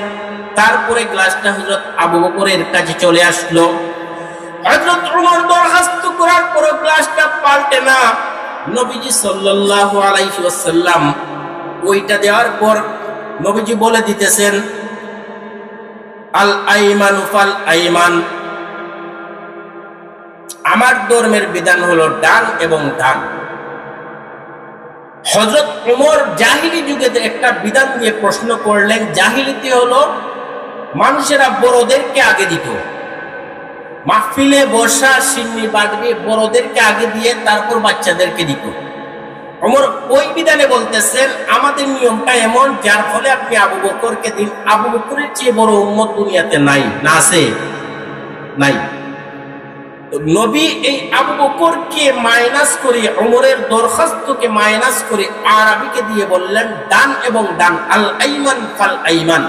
তারপরে গ্লাসটা হযরত আবু বকরের কাছে চলে আসলো। হযরত ওমর দরখাস্ত করার পর গ্লাসটা পাল্টে না। নবীজি সাল্লাল্লাহু আলাইহি ওয়াসাল্লাম ওইটা দেওয়ার পর নবীজি বলে দিতেছেন, আল আইমানু ফাল আইমান, আমার ধর্মের বিধান হলো ডান এবং ডান। হযরত ওমর জাহিলি যুগে একটা বিধান দিয়ে প্রশ্ন করলেন। জাহিলিতে হলো মানুষেরা বড়দেরকে আগে দিত, মাহফিলে বসা সিন্নি বাড়বে বড়দেরকে আগে দিয়ে তারপর বাচ্চাদেরকে দিত। ওমর ওই বিধানে বলতেছেন আমাদের নিয়মটা এমন, যার ফলে আপনি আবু বকরকে দিন। আবু বকরের চেয়ে বড় উম্মত দুনিয়াতে নাই, না আছে? নাই। নবী এই আবু বকরকে মাইনাস করে, ওমরের দরখাস্তকে মাইনাস করে আরবিকে দিয়ে বললেন ডান এবং ডান, আল আইমান ফাল আইমান।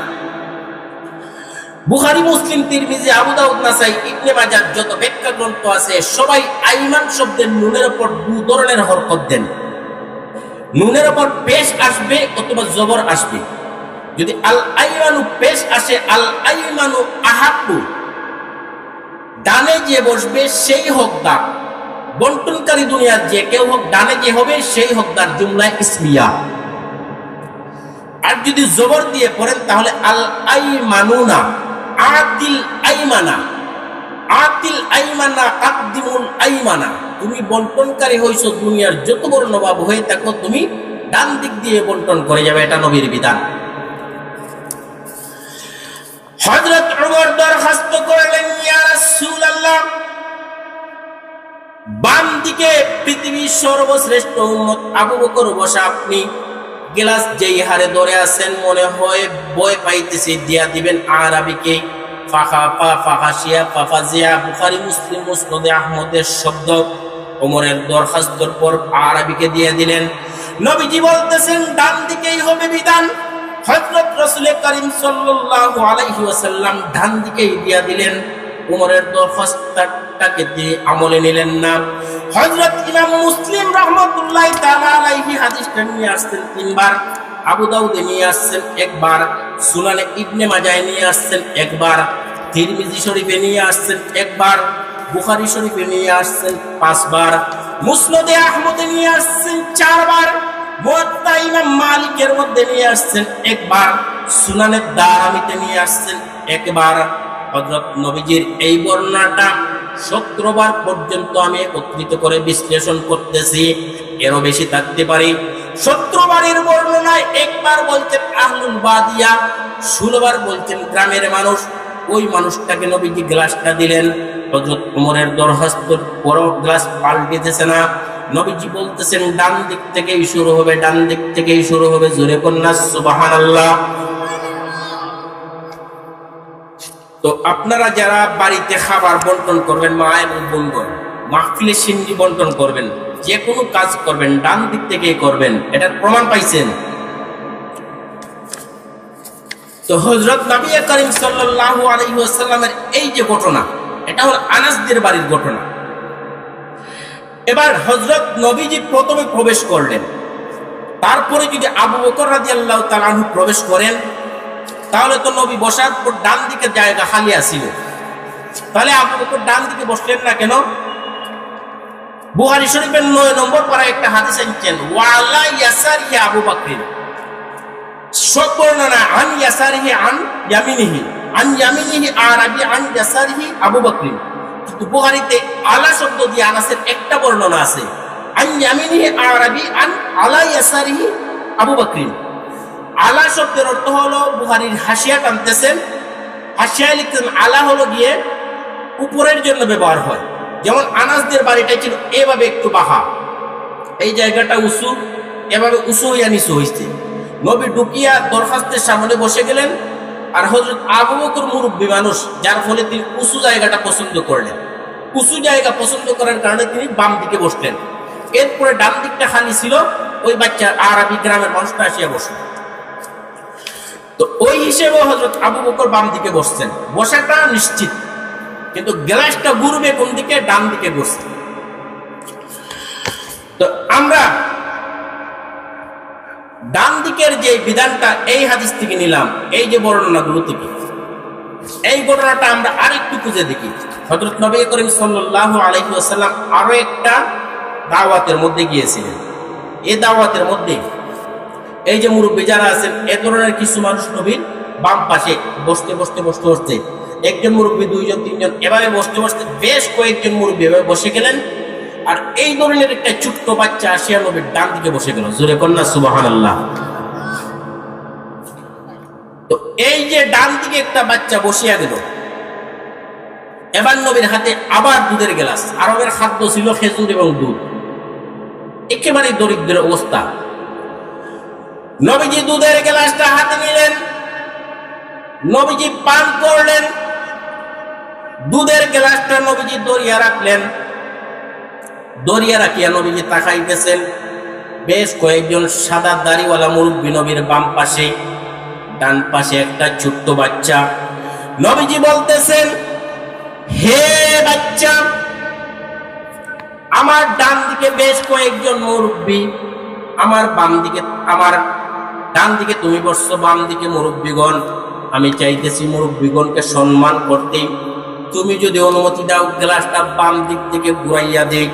বুখারী, মুসলিম, তিরমিজি, আবু দাউদ, নাসাই, ইবনে মাজাহ যত ব্যাখ্যা গ্রন্থ আছে সবাই আইমান শব্দের নুনের উপর দুই ধরনের হরকত দেন। নুনের উপর পেশ আসবে অথবা জবর আসবে। যদি আল আইমানু পেশ আসে, আল আইমানু আহাক্কু, ডানে যে বসবে সেই হকদার, বন্টনকারী দুনিয়ার যে কেউ হোক, ডানে যে হবে সেই হকদার, জুমলা ইসমিয়া। আর যদি জবর দিয়ে পড়েন তাহলে আল আইমানুনা, আতিল আইমানা, আতিল আইমানা কাদ্দিমুল আইমানা, তুমি বন্টনকারী হইছো, দুনিয়ার যত বড় নবাব হয়ে থাকো তুমি ডান দিক দিয়ে বন্টন করে যাবে, এটা নবীর বিধান। হযরত ওমর দরখাস্ত করলেন, ইয়া রাসূলুল্লাহ, বাম দিকে পৃথিবীর সর্বশ্রেষ্ঠ উম্মত আবু বকর বসা, আপনি গ্লাস যেই হারে ধরে আছেন মনে হয় ভয় পাইতেছে, দিয়া দিবেন আরাবিকে। ফাখাফা ফাখাশিয়া ফাফাজিয়া, বুখারী, মুসলিম, মুসনাদে আহমদের শব্দ। ওমরের দরখাস্তর পর আরাবিকে দিয়ে দিলেন। নবীজি বলতেছেন ডান দিকেই হবে বিধান। হযরত রাসূল করিম সাল্লাল্লাহু আলাইহি ওয়াসাল্লাম ডান দিকেই দিয়া দিলেন। ওমরের দরখাস্তটাকে দিয়ে আমলে নিলেন না। হযরত ইমাম মুসলিম রাহমাতুল্লাহি তাআলা আলাইহি হাদিসটা নিয়ে আসছেন তিনবার, আবু দাউদে নিয়ে আসছেন একবার, সুনানে ইবনে মাজাহে নিয়ে আসছেন একবার, তিরমিজি শরীফে নিয়ে আসছেন একবার, বুখারী শরীফে নিয়ে আসছেন 5 বার, মুসনাদে আহমদে নিয়ে আসছেন 4 বার, মুওয়াত্তা ইমাম মালিকের মধ্যে নিয়ে আসছেন একবার, সুনানে দারামিতে নিয়ে আসছেন একবার। হযরত নবীজির এই বর্ণনাটা 17 বার পর্যন্ত আমি একত্রিত করে বিশ্লেষণ করতেছি, এরও বেশি থাকতে পারি। 17 বারের বর্ণনায় একবার বলছেন আহলুল বাদিয়া, 16 বার বলছেন গ্রামের মানুষ। ওই মানুষটাকে নবীজি গ্লাসটা দিলেন। হযরত ওমরের দরখাস্তর পর গ্লাস পাল্টেছে না। নবীজি বলতেছেন ডান দিক থেকেই শুরু হবে, ডান দিক থেকেই শুরু হবে। জোরে কন্যা সুবহানাল্লাহ। তো আপনারা যারা বাড়িতে খাবার বন্টন করবেন, মা এবং বোনগণ, মাহফিলে সিন্নি বন্টন করবেন, যে কোনো কাজ করবেন ডান দিক থেকেই করবেন, এটার প্রমাণ পাইছেন? তো হযরত নবী করিম সাল্লাল্লাহু আলাইহি ওয়াসাল্লামের এই যে ঘটনা, এটা হলো আনাসদের বাড়ির ঘটনা। এবার হযরত নবীজি প্রথমে প্রবেশ করলেন, তারপরে যদি আবু বকর রাদিয়াল্লাহু তাআলা আনহু প্রবেশ করেন তাহলে তো নবী বসার পর ডান দিকে জায়গা খালি আছিল, তাহলে আবু বকর ডান দিকে বসলেন না কেন? বুখারী শরীফের 9 নম্বর পারায় একটা হাদিস আনছেন, ওয়ালা ইয়াসারিহি আবু বকর, সব বর্ণনা আন ইয়াসারিহি আন ইয়ামিনিহি, আন ইয়ামিনিহি আরাবি, আন ইয়াসারিহি আবু বকর। কিন্তু বুখারীতে আলা শব্দ দিয়ে আনাসের একটা বর্ণনা আছে, আন ইয়ামিনিহি আরাবি, আন আলা ইয়াসারিহি আবু বকর। আলা শব্দের অর্থ হলো, বুখারীর হাসিয়া টানতেছেন, হাসিয়া লিখতেন আলা হলো গিয়ে উপরের জন্য ব্যবহার হয়। যেমন আনাসদের বাড়িটা ছিল এভাবে একটু বাহা, এই জায়গাটা উঁচু, এভাবে উঁচু হইয়া নিচু হয়েছে। নবী ঢুকিয়া দরখাস্তের সামনে বসে গেলেন, আর হযরত আবু বকর মুরব্বী মানুষ, যার ফলে তিনি উঁচু জায়গাটা পছন্দ করলেন। উঁচু জায়গা পছন্দ করার কারণে তিনি বাম দিকে বসলেন। এরপরে ডান দিকটা খালি ছিল, ওই বাচ্চা আরবি গ্রামের মানুষটা আসিয়া বসলেন। তো ওই হিসেবে হযরত আবু বকর বাম দিকে বসছেন, বসাটা নিশ্চিত, কিন্তু গ্লাসটা ঘুরবে কোন দিকে? ডান দিকে বসছে। তো আমরা ডান দিকের যে বিধানটা এই হাদিস থেকে নিলাম, এই যে বর্ণনাগুলো থেকে, এই ঘটনাটা আমরা আরেকটু খুঁজে দেখি। হযরত নবী করিম সাল্লাল্লাহু আলাইহি ওয়াসাল্লাম আরো একটা দাওয়াতের মধ্যে গিয়েছিলেন। এই দাওয়াতের মধ্যে এই যে মুরব্বী যারা আছেন, এ ধরনের কিছু মানুষ নবীর বাম পাশে বসতে বসতে বসতে বসতে একজন মুরব্বী, দুইজন, তিনজন, এভাবে বসতে বসতে বেশ কয়েকজন মুরব্বী এভাবে বসে গেলেন। আর এই ধরনের একটা ছোট্ট বাচ্চা আসিয়া নবীর ডান দিকে বসে গেল। জোরে কন্যা সুবহানাল্লাহ। তো এই যে ডান দিকে একটা বাচ্চা বসিয়া গেল, এবার নবীর হাতে আবার দুধের গ্লাস। আরবের খাদ্য ছিল খেজুর এবং দুধ, একেবারে দরিদ্রের অবস্থা। নবীজি দুধের গ্লাসটা হাতে নিলেন, নবীজি পান করলেন। দুধের গ্লাসটা নবীজি দরিয়া রাখলেন, দরিয়া রাখিয়া নবীজি তাকাইতেছেন। বেশ কয়েকজন সাদা দাড়িওয়ালা মুরব্বী নবীর বাম পাশে, ডান পাশে একটা ছোট্ট বাচ্চা। নবীজি বলতেছেন, হে বাচ্চা, আমার ডান দিকে বেশ কয়েকজন মুরব্বী, আমার ডান দিকে তুমি বসছো, বাম দিকে মুরব্বীগণ। আমি চাইতেছি মুরব্বীগণকে সম্মান করতে, তুমি যদি অনুমতি দাও গ্লাসটা বাম দিক থেকে ঘুরাইয়া দেই।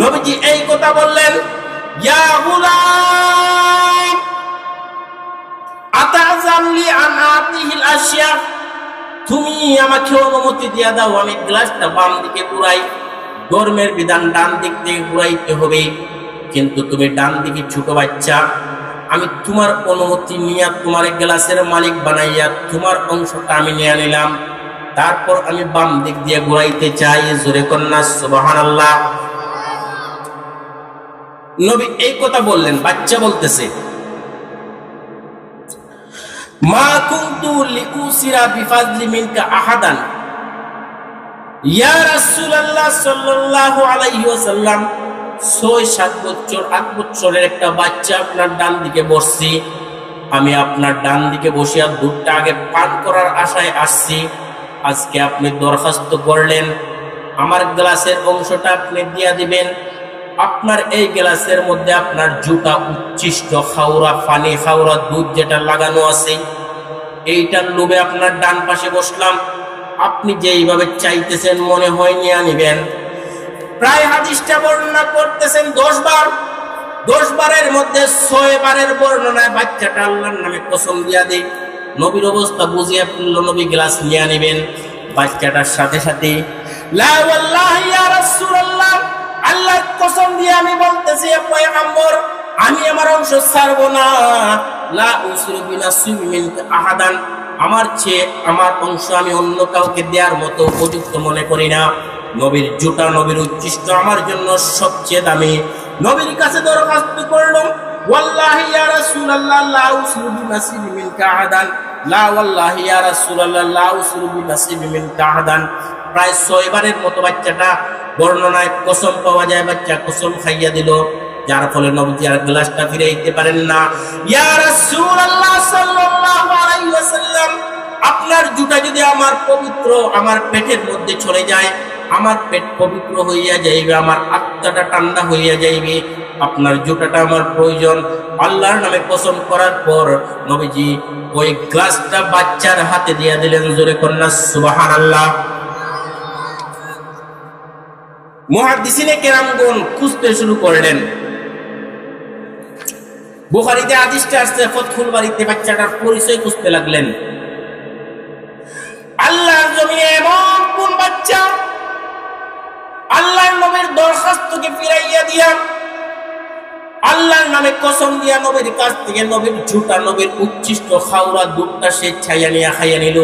নবীজি এই কথা বললেন, ইয়া গুলাম আতাযামলি আন আতিহিল আশিয়া, তুমি আমাকে অনুমতি দিয়া দাও, আমি গ্লাসটা বাম দিকে ঘুরাই। ধর্মের বিধান ডান দিক থেকে ঘুরাইতে হবে, কিন্তু তুমি ডান দিকে ছোট বাচ্চা, আমি তোমার অনুমতি নিয়ে তোমার গ্লাসের মালিক বানাইয়া তোমার অংশটা আমি নিয়ে নিলাম, তারপর আমি বাম দিক দিয়ে ঘুরাইতে চাই। জোরে কন্যা সুবহানাল্লাহ। নবী এই কথা বললেন, বাচ্চা বলতেছে, মা কুনতু লিউসিরা বিফাজলি মিনকা আহাদান ইয়া রাসূলুল্লাহ সাল্লাল্লাহু আলাইহি ওয়াসাল্লাম। 6-7 বছর 8 বছরের একটা বাচ্চা আপনার ডান দিকে বসছি, আমি আপনার ডান দিকে বসিয়া দুধটা আগে পান করার আশায় আসছি। আজকে আপনি দরখাস্ত করলেন আমার গ্লাসের অংশটা আপনি দিয়া দিবেন। আপনার এই গ্লাসের মধ্যে আপনার জুতা উচ্ছিষ্ট খাওরা পানি, খাওরা দুধ যেটা লাগানো আছে, এইটার লোভে আপনার ডান পাশে বসলাম। আপনি যেইভাবে চাইতেছেন মনে হয় নিয়ে নিবেন। প্রায় হাদিসটা বর্ণনা করতেছেন 10 বার। 10 বারের মধ্যে 6 বারের বর্ণনায় বাচ্চাটা আল্লাহর নামে কসম দিয়া দেয়। নবীর অবস্থা বুঝিয়ে ফেলল, নবী গ্লাস নিয়ে নেবেন। বাচ্চাটার সাথে সাথে লা ওয়াল্লাহি ইয়া রাসূলুল্লাহ, আল্লাহর কসম দিয়ে আমি বলতেছি পয়গম্বর, আমি আমার অংশ ছাড়বো না। লা উসরু বিনাসিবি মিনকা আহাদান, আমার চেয়ে আমার অংশ আমি অন্য কাউকে দেওয়ার মতো উপযুক্ত মনে করি না। নবীর জুতা, নবীর উচ্ছিষ্ট আমার জন্য সবচেয়ে দামি। নবীর কাছে দরখাস্ত করলাম, ওয়াল্লাহি ইয়া রাসূলুল্লাহ লা উসরু বিনাসিবি মিনকা আহাদান, লা ওয়াল্লাহি ইয়া রাসূলুল্লাহ লা উসরু বিনাসিবি মিনকা আহাদান। প্রায় 6 বারের মতো বাচ্চাটা বর্ণনায় কসম পাওয়া যায়, বাচ্চা কসম খাইয়া দিল, যার ফলে নবীজি আর গ্লাসটা ফিরাইতে পারেন না। ইয়া রাসূলুল্লাহ সাল্লাল্লাহু আলাইহি ওয়াসাল্লাম, আপনার জুতা যদি আমার পবিত্র আমার পেটের মধ্যে চলে যায়, আমার পেট পবিত্র হইয়া যাইবে, আমার আত্মাটা ঠান্ডা হইয়া যাইবে, আপনার জুতাটা আমার প্রয়োজন। আল্লাহর নামে কসম করার পর নবীজি ওই গ্লাসটা বাচ্চার হাতে দিয়া দিলেন। জোরে কন্যা সুবহানাল্লাহ। মুহাদ্দিসিনে কেরামগণ খুঁজতে শুরু করলেন। বুখারীতে হাদিসটা আসছে, ফাতহুল বারীতে বাচ্চাটার পরিচয় খুঁজতে লাগলেন। আল্লাহর জমিনে এমন কোন বাচ্চা আল্লাহর নবীর দরখাস্তকে ফিরাইয়া দিয়া, আল্লাহর নামে কসম দিয়া নবীর কাছ থেকে নবীর জুতা, নবীর উচ্ছিষ্ট খাওরা দুধটা সে ছাইয়া নিয়ে খাইয়া নিল।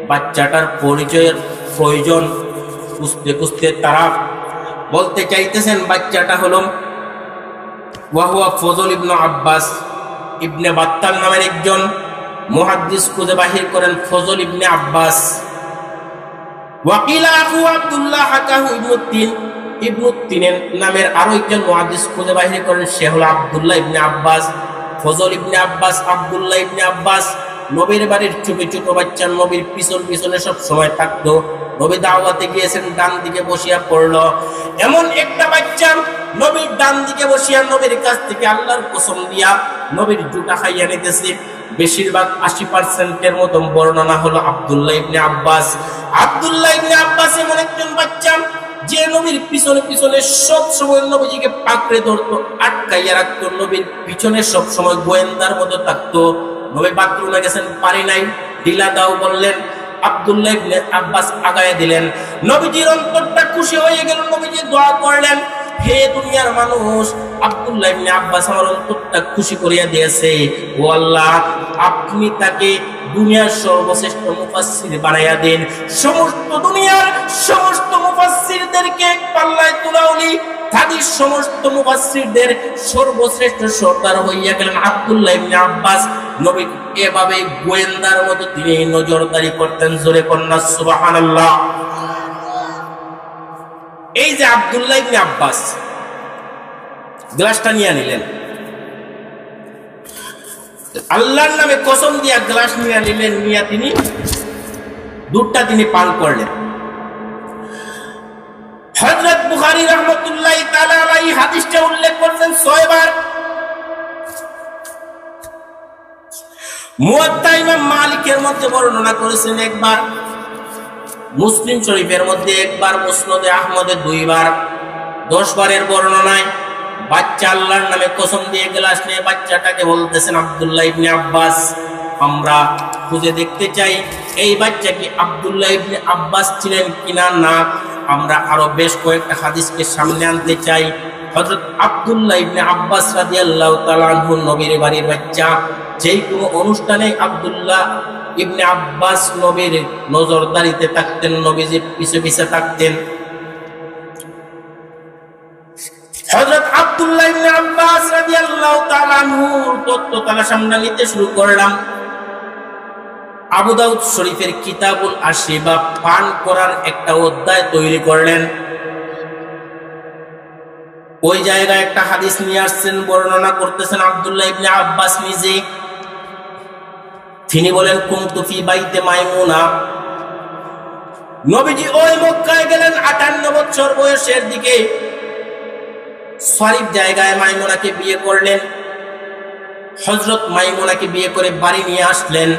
বাচ্চাটার পরিচয়ের প্রয়োজন খুঁজতে খুঁজতে তারা বলতে চাইতেছেন বাচ্চাটা হলো ওয়াহুয়া ফজল ইবনে আব্বাস ইবনে বাত্তাল নামের একজন মুহাদ্দিস খুঁজে বাহির করেন, ফজল ইবনে আব্বাস। ওয়াকিলা আবু আব্দুল্লাহ হাকাহু ইবনু তিনের নামের আরো একজন মুহাদ্দিস খুঁজে বাইরে করেন, সে হলো আব্দুল্লাহ ইবনে আব্বাস, ফজল ইবনে আব্বাস, আব্দুল্লাহ ইবনে আব্বাস। নবীর বাড়ির ছোট ছোট বাচ্চা নবীর পিছনে সব সময় থাকতো। নবী দাওয়াতে গিয়েছেন, ডান দিকে বসিয়া পড়লো। এমন একটা বাচ্চা নবীর ডান দিকে বসিয়া নবীর কাছ থেকে আল্লাহর কসম দিয়া নবীর জুতা খাইয়া নিতেছে। বেশিরভাগ 80% মতো বর্ণনা হলো আব্দুল্লাহ ইবনে আব্বাস। আব্দুল্লাহ ইবনে আব্বাস এমন একজন বাচ্চা যে নবীর পিছনে সব সময় নবীজিকে পাকড়ে ধরতো, আটকাইয়া রাখতো। নবীর পিছনে সব সময় গোয়েন্দার মতো থাকতো। নবী বাথরুমে গেছেন, পারি নাই, ঢিলা দাও বললেন, আব্দুল্লাহ ইবনে আব্বাস আগায় দিলেন। নবীজির অন্তরটা খুশি হয়ে গেল। নবীজি দোয়া করলেন, হে দুনিয়ার মানুষ, আব্দুল্লাহ ইবনে আব্বাস আমার অন্তরটা খুশি করিয়া দিয়েছে। ও আল্লাহ, আপনি তাকে দুনিয়ার সর্বশ্রেষ্ঠ মুফাসসির বানাইয়া দেন। সমস্ত দুনিয়ার সমস্ত মুফাসসিরদেরকে পাল্লায় তুলাউলি, হাদিস সমস্ত মুফাসসিরদের সর্বশ্রেষ্ঠ সর্দার হইয়া গেলেন আব্দুল্লাহ ইবনে আব্বাস। নবী এভাবে গোয়েন্দার মতো তিনি নজরদারি করতেন। জোরে কন্যা সুবহানাল্লাহ। এই যে আব্দুল্লাহ ইবনে আব্বাস গ্লাসটা নিয়ে নিলেন, আল্লাহর নামে কসম দিয়া গ্লাস নিয়ে নিলেন, নিয়ে তিনি দুধটা তিনি পান করলেন। হযরত বুখারী রাহমাতুল্লাহি তাআলা আলাইহি হাদিসটা উল্লেখ করছেন 6 বার। মুয়াত্তা ইমাম মালিকের মধ্যে বর্ণনা করেছেন 1 বার, মুসলিম শরীফের মধ্যে 1 বার, মুসনাদে আহমদে 2 বার। 10 বারের বর্ণনায় বাচ্চা আল্লাহর নামে কসম দিয়ে গ্লাস নিয়ে বাচ্চাটাকে বলতেছেন আব্দুল্লাহ ইবনে আব্বাস। আমরা খুঁজে দেখতে চাই এই বাচ্চা কি আব্দুল্লাহ ইবনে আব্বাস ছিলেন কিনা। না, আমরা আরো বেশ কয়েকটা হাদিসকে সামনে আনতে চাই। হযরত আব্দুল্লাহ ইবনে আব্বাস রাদিয়াল্লাহু তাআলা আনহু নবীর বাড়ির বাচ্চা। যেই কোনো অনুষ্ঠানে আব্দুল্লাহ ইবনে আব্বাস নবীর নজরদারিতে থাকতেন, নবীজির পিছে পিছে থাকতেন। হযরত আব্দুল্লাহ ইবনে আব্বাস রাদিয়াল্লাহু তাআলা আনহুর তত্ত্ব তালা সামনে নিতে শুরু করলাম। আবু দাউদ শরীফের কিতাবুল আশরিবা পান করার একটা অধ্যায় তৈরি করলেন। ওই জায়গায় একটা হাদিস নিয়ে আসছেন, বর্ণনা করতেছেন আব্দুল্লাহ ইবনে আব্বাস নিজে। তিনি বলেন, কুনতু ফি বাইতে মাইমুনা। নবীজি ওই মক্কায় গেলেন 58 বছর বয়সের দিকে। শরীফ জায়গায় মাইমুনাকে বিয়ে করলেন। হযরত মাইমুনাকে বিয়ে করে বাড়ি নিয়ে আসলেন।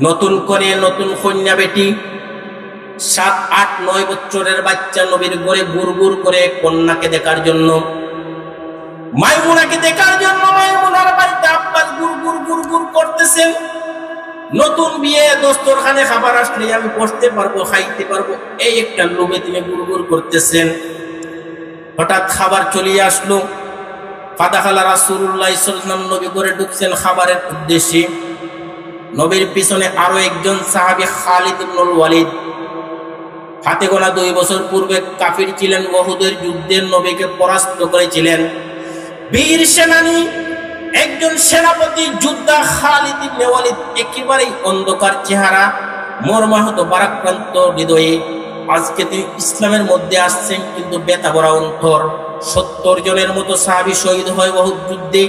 নতুন করে নতুন কন্যা বেটি, 7, 8, 9 বছরের বাচ্চা নবীর ঘরে গুড়গুড় করে কন্যাকে দেখার জন্য, মাইমুনাকে দেখার জন্য মাইমুনার বাড়িতে আব্বাস গুড়গুড় করতেছেন। নতুন বিয়ে, দস্তরখানে খাবার আসলে আমি বসতে পারবো, খাইতে পারবো, এই একটা লোভে তিনি গুড়গুড় করতেছেন। হঠাৎ খাবার চলে আসলো। ফাদাখালা রাসূলুল্লাহ সাল্লাল্লাহু আলাইহি ওয়াসাল্লাম নবী ঘরে ঢুকছেন খাবারের উদ্দেশ্যে। নবীর পিছনে আরো একজন সাহাবী খালিদ ইবনুল ওয়ালিদ, হাতে গোনা 2 বছর পূর্বে কাফির ছিলেন, উহুদের যুদ্ধে নবীকে পরাস্ত করেছিলেন। বীর সেনানী একজন সেনাপতি যোদ্ধা খালিদ ইবনে ওয়ালিদ, একেবারেই অন্ধকার চেহারা, মর্মাহত বারাক্রান্ত হৃদয়ে। আজকে তিনি ইসলামের মধ্যে আসছেন, কিন্তু ব্যথা ভরা অন্তর। 70 জনের মতো সাহাবী শহীদ হয় উহুদ যুদ্ধে।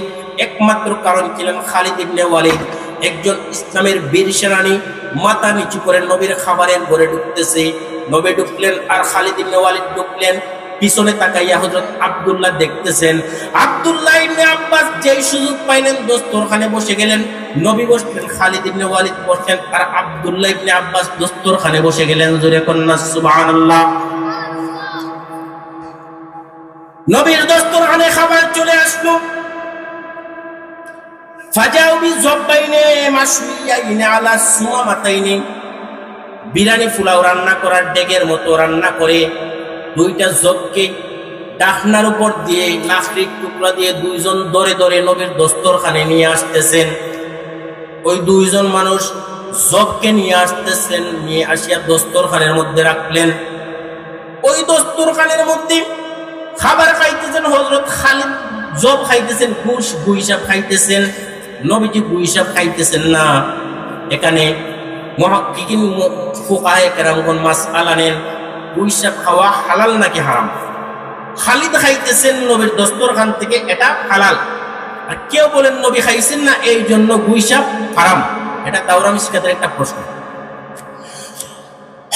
একমাত্র কারণ ছিলেন খালিদ ইবনে ওয়ালিদ, একজন ইসলামের বীর সেনানী। মাথা নিচু করে নবীর খাবারের ঘরে ঢুকতেছে। নবী ঢুকলেন আর খালিদ ইবনে ওয়ালিদ ঢুকলেন। পিছনে তাকাইয়া হযরত আব্দুল্লাহ দেখতেছেন। আব্দুল্লাহ ইবনে আব্বাস যেই সুযোগ পাইলেন দস্তরখানে বসে গেলেন। নবী বসলেন, খালিদ ইবনে ওয়ালিদ বসলেন, আর আব্দুল্লাহ ইবনে আব্বাস দস্তরখানে বসে গেলেন। জোরে কন্না সুবহানাল্লাহ। নবীর দস্তরখানে খাবার চলে আসলো। ফাজাউ বিযব্বাইনি মাশউইয়াইনি আলা সুমামাতাইনি। বিরিয়ানি পোলাও রান্না করার ডেগের মতো রান্না করে 2টা জবকে ডাকনার উপর দিয়ে লাকড়ির টুকরা দিয়ে 2 জন দরে দরে নবীর দস্তরখানে নিয়ে আসতেছেন। ওই 2 জন মানুষ জবকে নিয়ে আসতেছেন, নিয়ে আসিয়া দস্তরখানের মধ্যে রাখলেন। ওই দস্তরখানের মধ্যে খাবার খাইতেছেন হযরত খালিদ, জব খাইতেছেন, গুইসাব খাইতেছেন। নবীজি গুইসাব খাইতেছেন না, এখানে মুহাক্কিকিন ফুকাহায়ে কেরামগণ মাসআলা নেন গুইসাপ খাওয়া হালাল নাকি হারাম। খালিদ খাইতেছেন নবীর দস্তরখান থেকে, এটা হালাল। আর কেউ বলেন নবী খাইছেন না এই জন্য গুইসাপ হারাম। এটা দাওরা মিশকাতের একটা প্রশ্ন।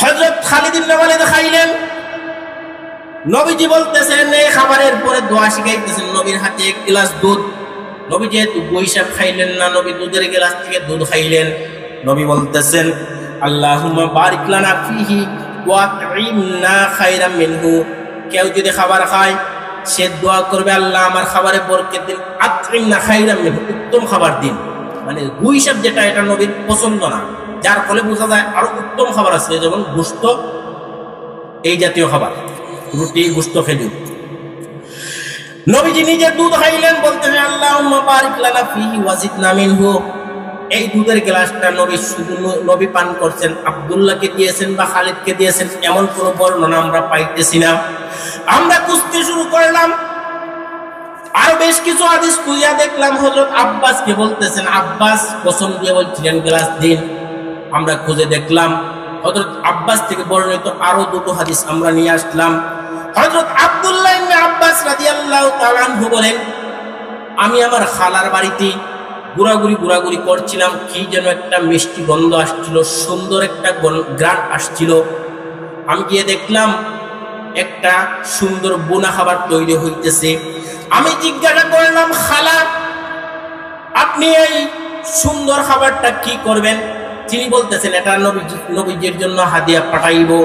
হযরত খালিদ ইবনে ওয়ালিদ খাইলেন, নবীজি বলতেছেন এই খাবারের পরে দোয়া শিখাইতেছেন, নবীর হাতে এক গ্লাস দুধ। নবী যেহেতু গুইসাপ খাইলেন না, নবী দুধের গ্লাস থেকে দুধ খাইলেন। নবী বলতেছেন আল্লাহুম্মা বারিক লানা ফিহি ওয়া আত'ইমনা খায়রাম মিনহু। কেউ যদি খাবার খায় সে দোয়া করবে আল্লাহ আমার খাবারে বরকত দিন, আত'ইমনা খায়রাম মিনহু, উত্তম খাবার দিন। মানে গুইসাপ যেটা এটা নবীর পছন্দ না, যার ফলে বোঝা যায় আরো উত্তম খাবার আছে, যেমন গোশত, এই জাতীয় খাবার, রুটি, গোশত, খেজুর। নবীজি নিজে দুধ খাইলেন, বলতেন আল্লাহুম্মা বারিক লানা ফিহি ওয়া জিদনা মিনহু। এই দুধের গ্লাসটা নবী শুধু নবী পান করছেন, আব্দুল্লাহকে দিয়েছেন বা খালিদকে দিয়েছেন এমন কোনো বর্ণনা আমরা পাইতেছি না। আমরা খুঁজতে শুরু করলাম, আরো বেশ কিছু হাদিস খুঁজে দেখলাম হযরত আব্বাসকে বলতেছেন, আব্বাস কসম দিয়ে বলছিলেন গ্লাস দিন। আমরা খুঁজে দেখলাম হযরত আব্বাস থেকে বর্ণিত আরো দুটো হাদিস আমরা নিয়ে আসলাম। হযরত আব্দুল্লাহ ইবনে আব্বাস রাদিয়াল্লাহু তাআলা আনহু বলেন, আমি আমার খালার বাড়িতে ঘোরাঘুরি করছিলাম, কি যেন একটা মিষ্টি গন্ধ আসছিল, সুন্দর একটা ঘ্রাণ আসছিল। আমি গিয়ে দেখলাম একটা সুন্দর বোনা খাবার তৈরি হইতেছে। আমি জিজ্ঞাসা করলাম, খালা আপনি এই সুন্দর খাবারটা কি করবেন? তিনি বলতেছেন এটা নবীজির জন্য হাদিয়া পাঠাইবো।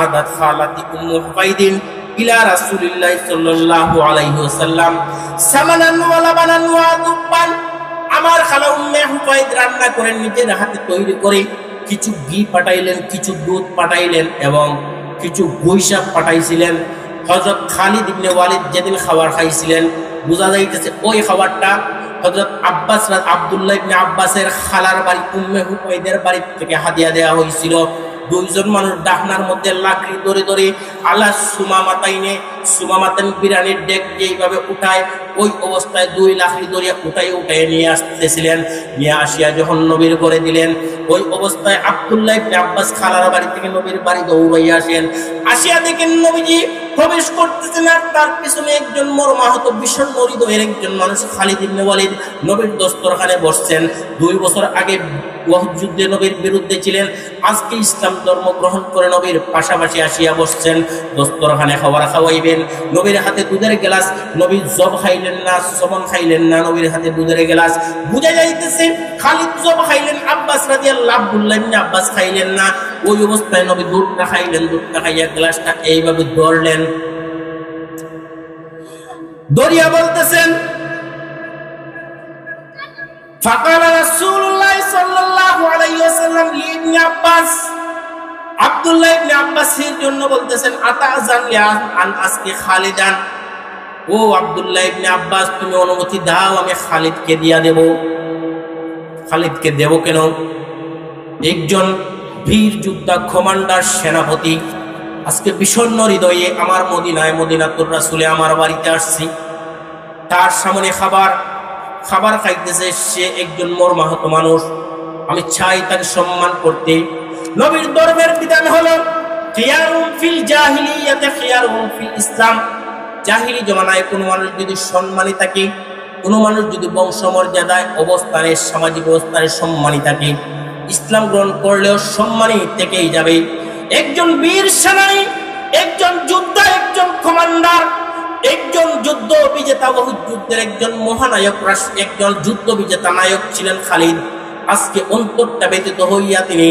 আদাত খালাতি উম্মু হুবাইদিন ইলা রাসূলিল্লাহ সাল্লাল্লাহু আলাইহি ওয়াসাল্লাম সামানান ওয়া লাবানান ওয়া দুব্বান। আমার খালা উম্মে হুবাইদ রান্না করেন নিজের হাতে তৈরি করে, কিছু ঘি পাঠাইলেন, কিছু দুধ পাঠাইলেন এবং কিছু গুইসাপ পাঠাইছিলেন। হযরত খালিদ ইবনে ওয়ালিদ যেদিন খাবার খাইছিলেন, বোঝা যাইতেছে ওই খাবারটা হযরত আব্দুল্লাহ ইবনে আব্বাসের খালার বাড়ি উম্মে হুবাইদের বাড়ি থেকে হাদিয়া দেওয়া হয়েছিল। দুইজন মানুষ ডাকনার মধ্যে লাকড়ি ধরে ধরে আলা সুমামাতাইনে, সুমামাতান বিরানির ডেক যেইভাবে উঠায় ওই অবস্থায় দুই লাকড়ি ধরে উঠাই নিয়ে আসতেছিলেন। নিয়ে আসিয়া যখন নবীর ঘরে দিলেন, ওই অবস্থায় আব্দুল্লাহ ইবনে আব্বাস খালার বাড়ি থেকে নবীর বাড়ি দৌড়াইয়া আসেন। আসিয়া দেখেন নবীজি প্রবেশ করতেছেন, আর তার পিছনে একজন মর্মাহত বিষণ্ণ হৃদয়ের একজন মানুষ খালিদ ইবনে ওয়ালিদ নবীর দস্তরখানে বসছেন। 2 বছর আগে উহুদ যুদ্ধে নবীর বিরুদ্ধে ছিলেন, আজকে ইসলাম ধর্ম গ্রহণ করে নবীর পাশাপাশি আসিয়া বসছেন। দস্তরখানে খাবার খাওয়াইবেন, নবীর হাতে দুধের গ্লাস। নবী জব খাইলেন না, সমন খাইলেন না, নবীর হাতে দুধের গ্লাস। বুঝা যাইতেছে খালিদ জব খাইলেন, আব্বাস রাদিয়াল্লাহু আব্দুল্লাহ ইবনে আব্বাস খাইলেন না। ওই অবস্থায় নবী দুধটা খাইলেন, দুধটা খাইয়া গ্লাসটা এইভাবে ধরলেন, দরিয়া বলতেছেন فقال رسول الله صلى الله عليه وسلم لابن عباس, আব্দুল্লাহ ইবনে আব্বাসের জন্য বলতেছেন আতাজান আন আজকে খালিদান, ও আব্দুল্লাহ ইবনে আব্বাস তুমি অনুমতি দাও আমি খালিদকে দিয়া দেব। খালিদকে দেব কেন? একজন বীর যোদ্ধা, কমান্ডার, সেনাপতি আজকে বিষণ্ণ হৃদয়ে আমার মদিনাতুর রাসূলে আমার বাড়িতে আসছি, তার সামনে খাবার খাইতেছে, সে একজন মর্মাহত মানুষ, আমি চাই তাকে সম্মান করতে। নবীর ধর্মের বিধান হলো খিয়ারুম ফিল জাহিলিয়াতে খিয়ারুম ফিল ইসলাম। জাহিলি জমানায় কোনো মানুষ যদি সম্মানী থাকে, কোনো মানুষ যদি বংশমর্যাদায়, অবস্থানে, সামাজিক অবস্থানে সম্মানী থাকে, ইসলাম গ্রহণ করলেও সম্মানী থেকেই যাবে। একজন বীর সেনানী, একজন যোদ্ধা, একজন কমান্ডার, একজন যুদ্ধ বিজেতা, বহু যুদ্ধের একজন মহানায়ক, একজন যুদ্ধ বিজেতা নায়ক ছিলেন খালিদ। আজকে অন্তরটা ব্যতীত হইয়া তিনি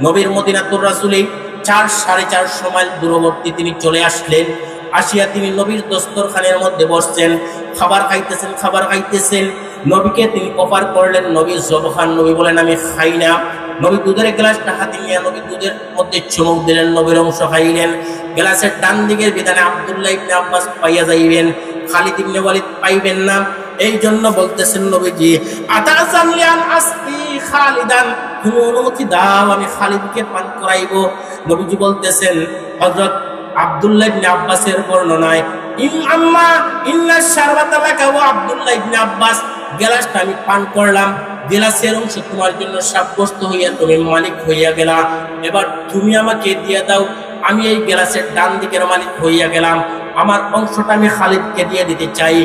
নবীর মদিনাতুর রাসূলে 4-450 মাইল দূরবর্তী তিনি চলে আসলেন। আসিয়া তিনি নবীর দস্তরখানের মধ্যে বসছেন, খাবার খাইতেছেন। নবীকে তিনি অফার করলেন, নবী জব খান। নবী বলেন আমি খাই না। নবী দুধের গ্লাসটা হাতে নিয়ে নবী দুধের মধ্যে চুমুক দিলেন, নবীর অংশ খাইলেন। গ্লাসের ডান দিকের বিধানে আব্দুল্লাহ ইবনে আব্বাস পাইয়া যাইবেন, খালিদ ইবনে ওয়ালিদ পাইবেন না। এই জন্য বলতেছেন নবীজি আতাজানলি আন আসকি খালিদান, তুমি অনুমতি দাও আমি খালিদকে পান করাইবো। নবীজি বলতেছেন হযরত আব্দুল্লাহ ইবনে আব্বাসের বর্ণনায় ইন্না শারবাতা লাকা ওয়া আব্দুল্লাহ ইবনে আব্বাস, গ্লাসটা আমি পান করলাম, গেলাসের অংশ তোমার জন্য সাব্যস্ত হইয়া তুমি মালিক হইয়া গেলা, এবার তুমি আমাকে দিয়ে দাও, আমি এই গেলাসের ডান দিকের মালিক হইয়া গেলাম, আমার অংশটা আমি খালিদকে দিয়ে দিতে চাই।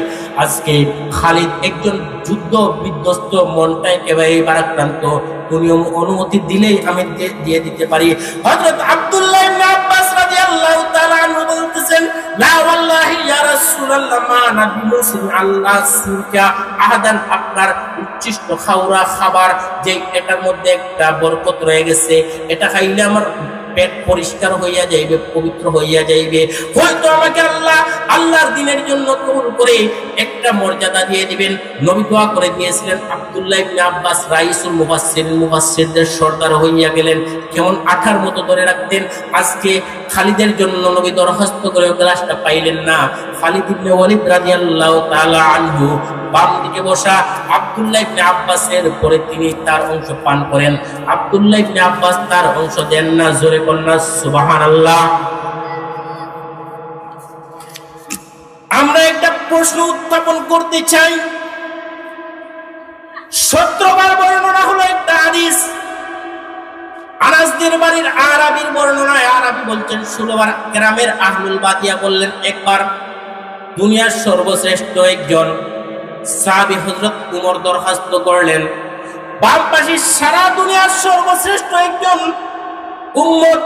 আজকে খালিদ একজন যুদ্ধ বিধ্বস্ত, মনটা একেবারে ভারাক্রান্ত, তুমি অনুমতি দিলেই আমি দিয়ে দিতে পারি। হযরত আব্দুল্লাহ ইবনে আব্বাস রাদিয়াল্লাহু তাআলা আনহু বলতেছেন, লা ওয়াল্লাহি ইয়া রাসূলুল্লাহ মা নাবিয়ুসিন আল্লাহ সুকা আহাদান, আপনার উচ্ছিষ্ট খাওয়া খাবার যে এটার মধ্যে একটা বরকত রয়ে গেছে, এটা খাইলে আমার পেট পরিষ্কার হইয়া যাইবে, পবিত্র হইয়া যাইবে, হয়তো আমাকে আল্লাহর দিনের জন্য কবুল করে একটা মর্যাদা দিয়ে দিবেন। নবী দোয়া করে দিয়েছিলেন। আব্দুল্লাহ ইবনে আব্বাস রাইসুল মুফাসসিরদের সর্দার হইয়া গেলেন, কেমন আঠার মতো ধরে রাখতেন। আজকে খালিদের জন্য নবী দরখাস্ত করে গ্লাসটা পাইলেন না। খালিদ ইবনে ওয়ালিদ রাদিয়াল্লাহু তাআলা আনহু বাম দিকে বসা, আব্দুল্লাহ ইবনে আব্বাসের পরে তিনি তার অংশ পান করেন। আব্দুল্লাহ ইবনে আব্বাস তার অংশ দেন না। জোরে কন্যা সুবহানাল্লাহ। আমরা একটা প্রশ্ন উত্থাপন করতে চাই। 17 বার বর্ণনা হলো একটা হাদিস। আনাসদের বাড়ির আরাবির বর্ণনায় আরাবি বলছেন 16 বার, গ্রামের আহলুল বাদিয়া বললেন একবার। দুনিয়ার সর্বশ্রেষ্ঠ একজন সাহাবী হযরত উমর দরখাস্ত করলেন, বামপাশে সারা দুনিয়ার সর্বশ্রেষ্ঠ একজন উম্মত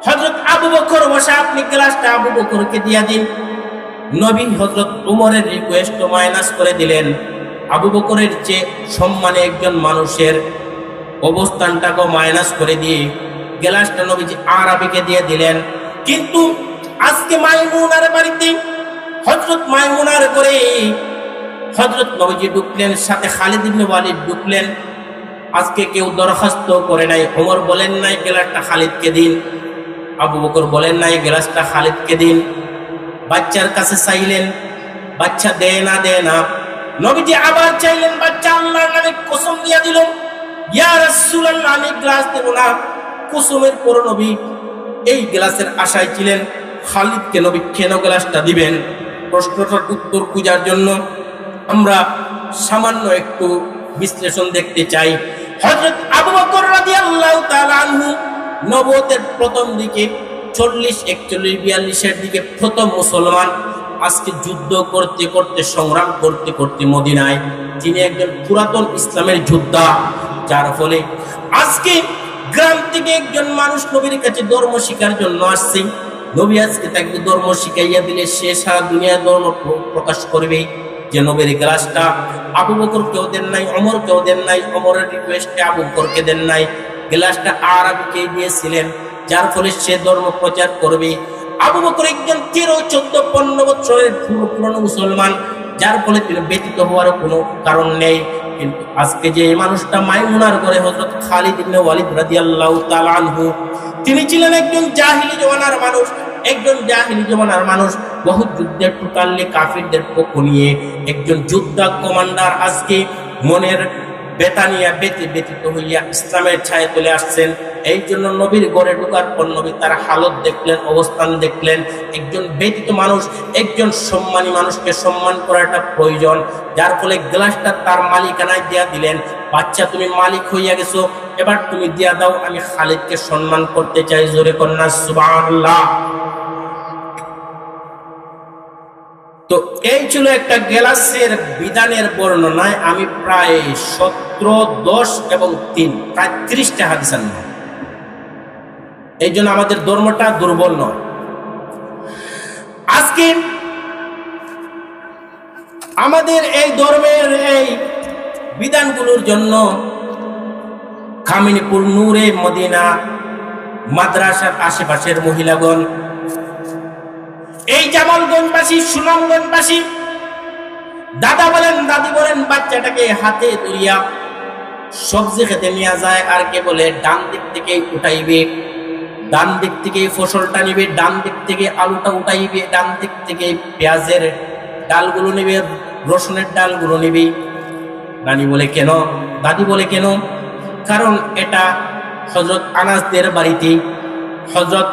হযরত আবু বকর বসা, আপনি গ্লাসটা আবু বকরকে দিয়া দিন। নবী হযরত উমরের রিকোয়েস্ট মাইনাস করে দিলেন। আবু বকরের চেয়ে সম্মানে একজন মানুষের অবস্থানটাকে মাইনাস করে দিয়ে গ্লাসটা নবীজি আরাবিকে দিয়ে দিলেন। কিন্তু আজকে মাইমুনার বাড়িতে হযরত মাইমুনার করে হযরত নবীজি ঢুকলেন, সাথে খালিদ ইবনে ওয়ালিদ ঢুকলেন। আজকে কেউ দরখাস্ত করে নাই। ওমর বলেন নাই গ্লাসটা খালিদকে দিন, আবু বকর বলেন নাই গ্লাসটা খালিদকে দিন। বাচ্চার কাছে চাইলেন, বাচ্চা দেয় না। নবীজি আবার চাইলেন, বাচ্চা আল্লাহর নামে কসম দিয়া দিল, ইয়া রাসূলুল্লাহ আমি গ্লাস দেব না। কসমের পর নবী এই গ্লাসের আশায় ছিলেন, খালিদকে নবী কেন গ্লাসটা দিবেন? প্রশ্নটার উত্তর খোঁজার জন্য আমরা সামান্য একটু বিশ্লেষণ দেখতে চাই। হযরত আবু বকর রাদিয়াল্লাহু তাআলা আনহু নবুয়তের প্রথম দিকে 40, 41, 42 দিকে প্রথম মুসলমান। আজকে যুদ্ধ করতে করতে, সংগ্রাম করতে করতে মদিনায় তিনি একজন পুরাতন ইসলামের যোদ্ধা, যার ফলে আজকে গ্রাম থেকে একজন মানুষ নবীর কাছে ধর্ম শিখার জন্য আসছে। নবী আজকে তাকে ধর্ম শিখাইয়া দিলে সে সারা দুনিয়া ধর্ম প্রকাশ করবে। যে নবীর গ্লাসটা আবু বকর কেউ দেন নাই, ওমর কেউ দেন নাই, ওমরের রিকোয়েস্টে আবু বকরকে দেন নাই, গ্লাসটা আরাবিকে দিয়েছিলেন, যার ফলে সে ধর্ম প্রচার করবে। আবু বকর একজন 13, 14, 15 বছরের পুরনো মুসলমান, যার ফলে তিনি ব্যতীত হওয়ার কোনো কারণ নেই। কিন্তু আজকে যে মানুষটা মাইমুনার ঘরে হযরত খালিদ ইবনে ওয়ালিদ রাদিয়াল্লাহু তাআলা আনহু, তিনি ছিলেন একজন জাহিলি জমানার মানুষ, বহু যুদ্ধের টোটালি কাফিরদের পক্ষ নিয়ে একজন যোদ্ধা কমান্ডার। আজকে মনের বেতানিয়া ব্যতীত হইয়া ইসলামের ছায়া তুলে আসছেন। এই জন্য নবীর ঘরে ঢোকার পর নবী তার হালত দেখলেন, অবস্থান দেখলেন। একজন ব্যতীত মানুষ, একজন সম্মানী মানুষকে সম্মান করাটা প্রয়োজন, যার ফলে গ্লাসটা তার মালিকানায় দিয়া দিলেন। বাচ্চা তুমি মালিক হইয়া গেছো, এবার তুমি দিয়া দাও, আমি খালিদকে সম্মান করতে চাই। জোরে কন্যা সুবহানাল্লাহ। তো এই ছিল একটা গ্লাসের বিধানের বর্ণনায় আমি প্রায় 17, 10 এবং 3 প্রায় 30টা হাদিস আনলাম। এই জন্য আমাদের ধর্মটা দুর্বল নয়। আজকে আমাদের এই ধর্মের এই বিধানগুলোর জন্য কামিনীপুর, নূরে মদিনা মাদ্রাসার আশেপাশের মহিলাগণ, এই জামালগঞ্জবাসী, সুনামগঞ্জবাসী, দাদা বলেন, দাদি বলেন, বাচ্চাটাকে হাতে ধরিয়া সবজি খেতে নিয়ে যায়, আর কে বলে ডান দিক থেকে উঠাইবে, ডান দিক থেকে ফসলটা নিবে, ডান দিক থেকে আলুটা উঠাইবে, ডান দিক থেকে পেঁয়াজের ডালগুলো নিবে, রসুনের ডালগুলো নিবে। নানি বলে কেন, দাদি বলে কেন? কারণ এটা হযরত আনাসদের বাড়িতে হযরত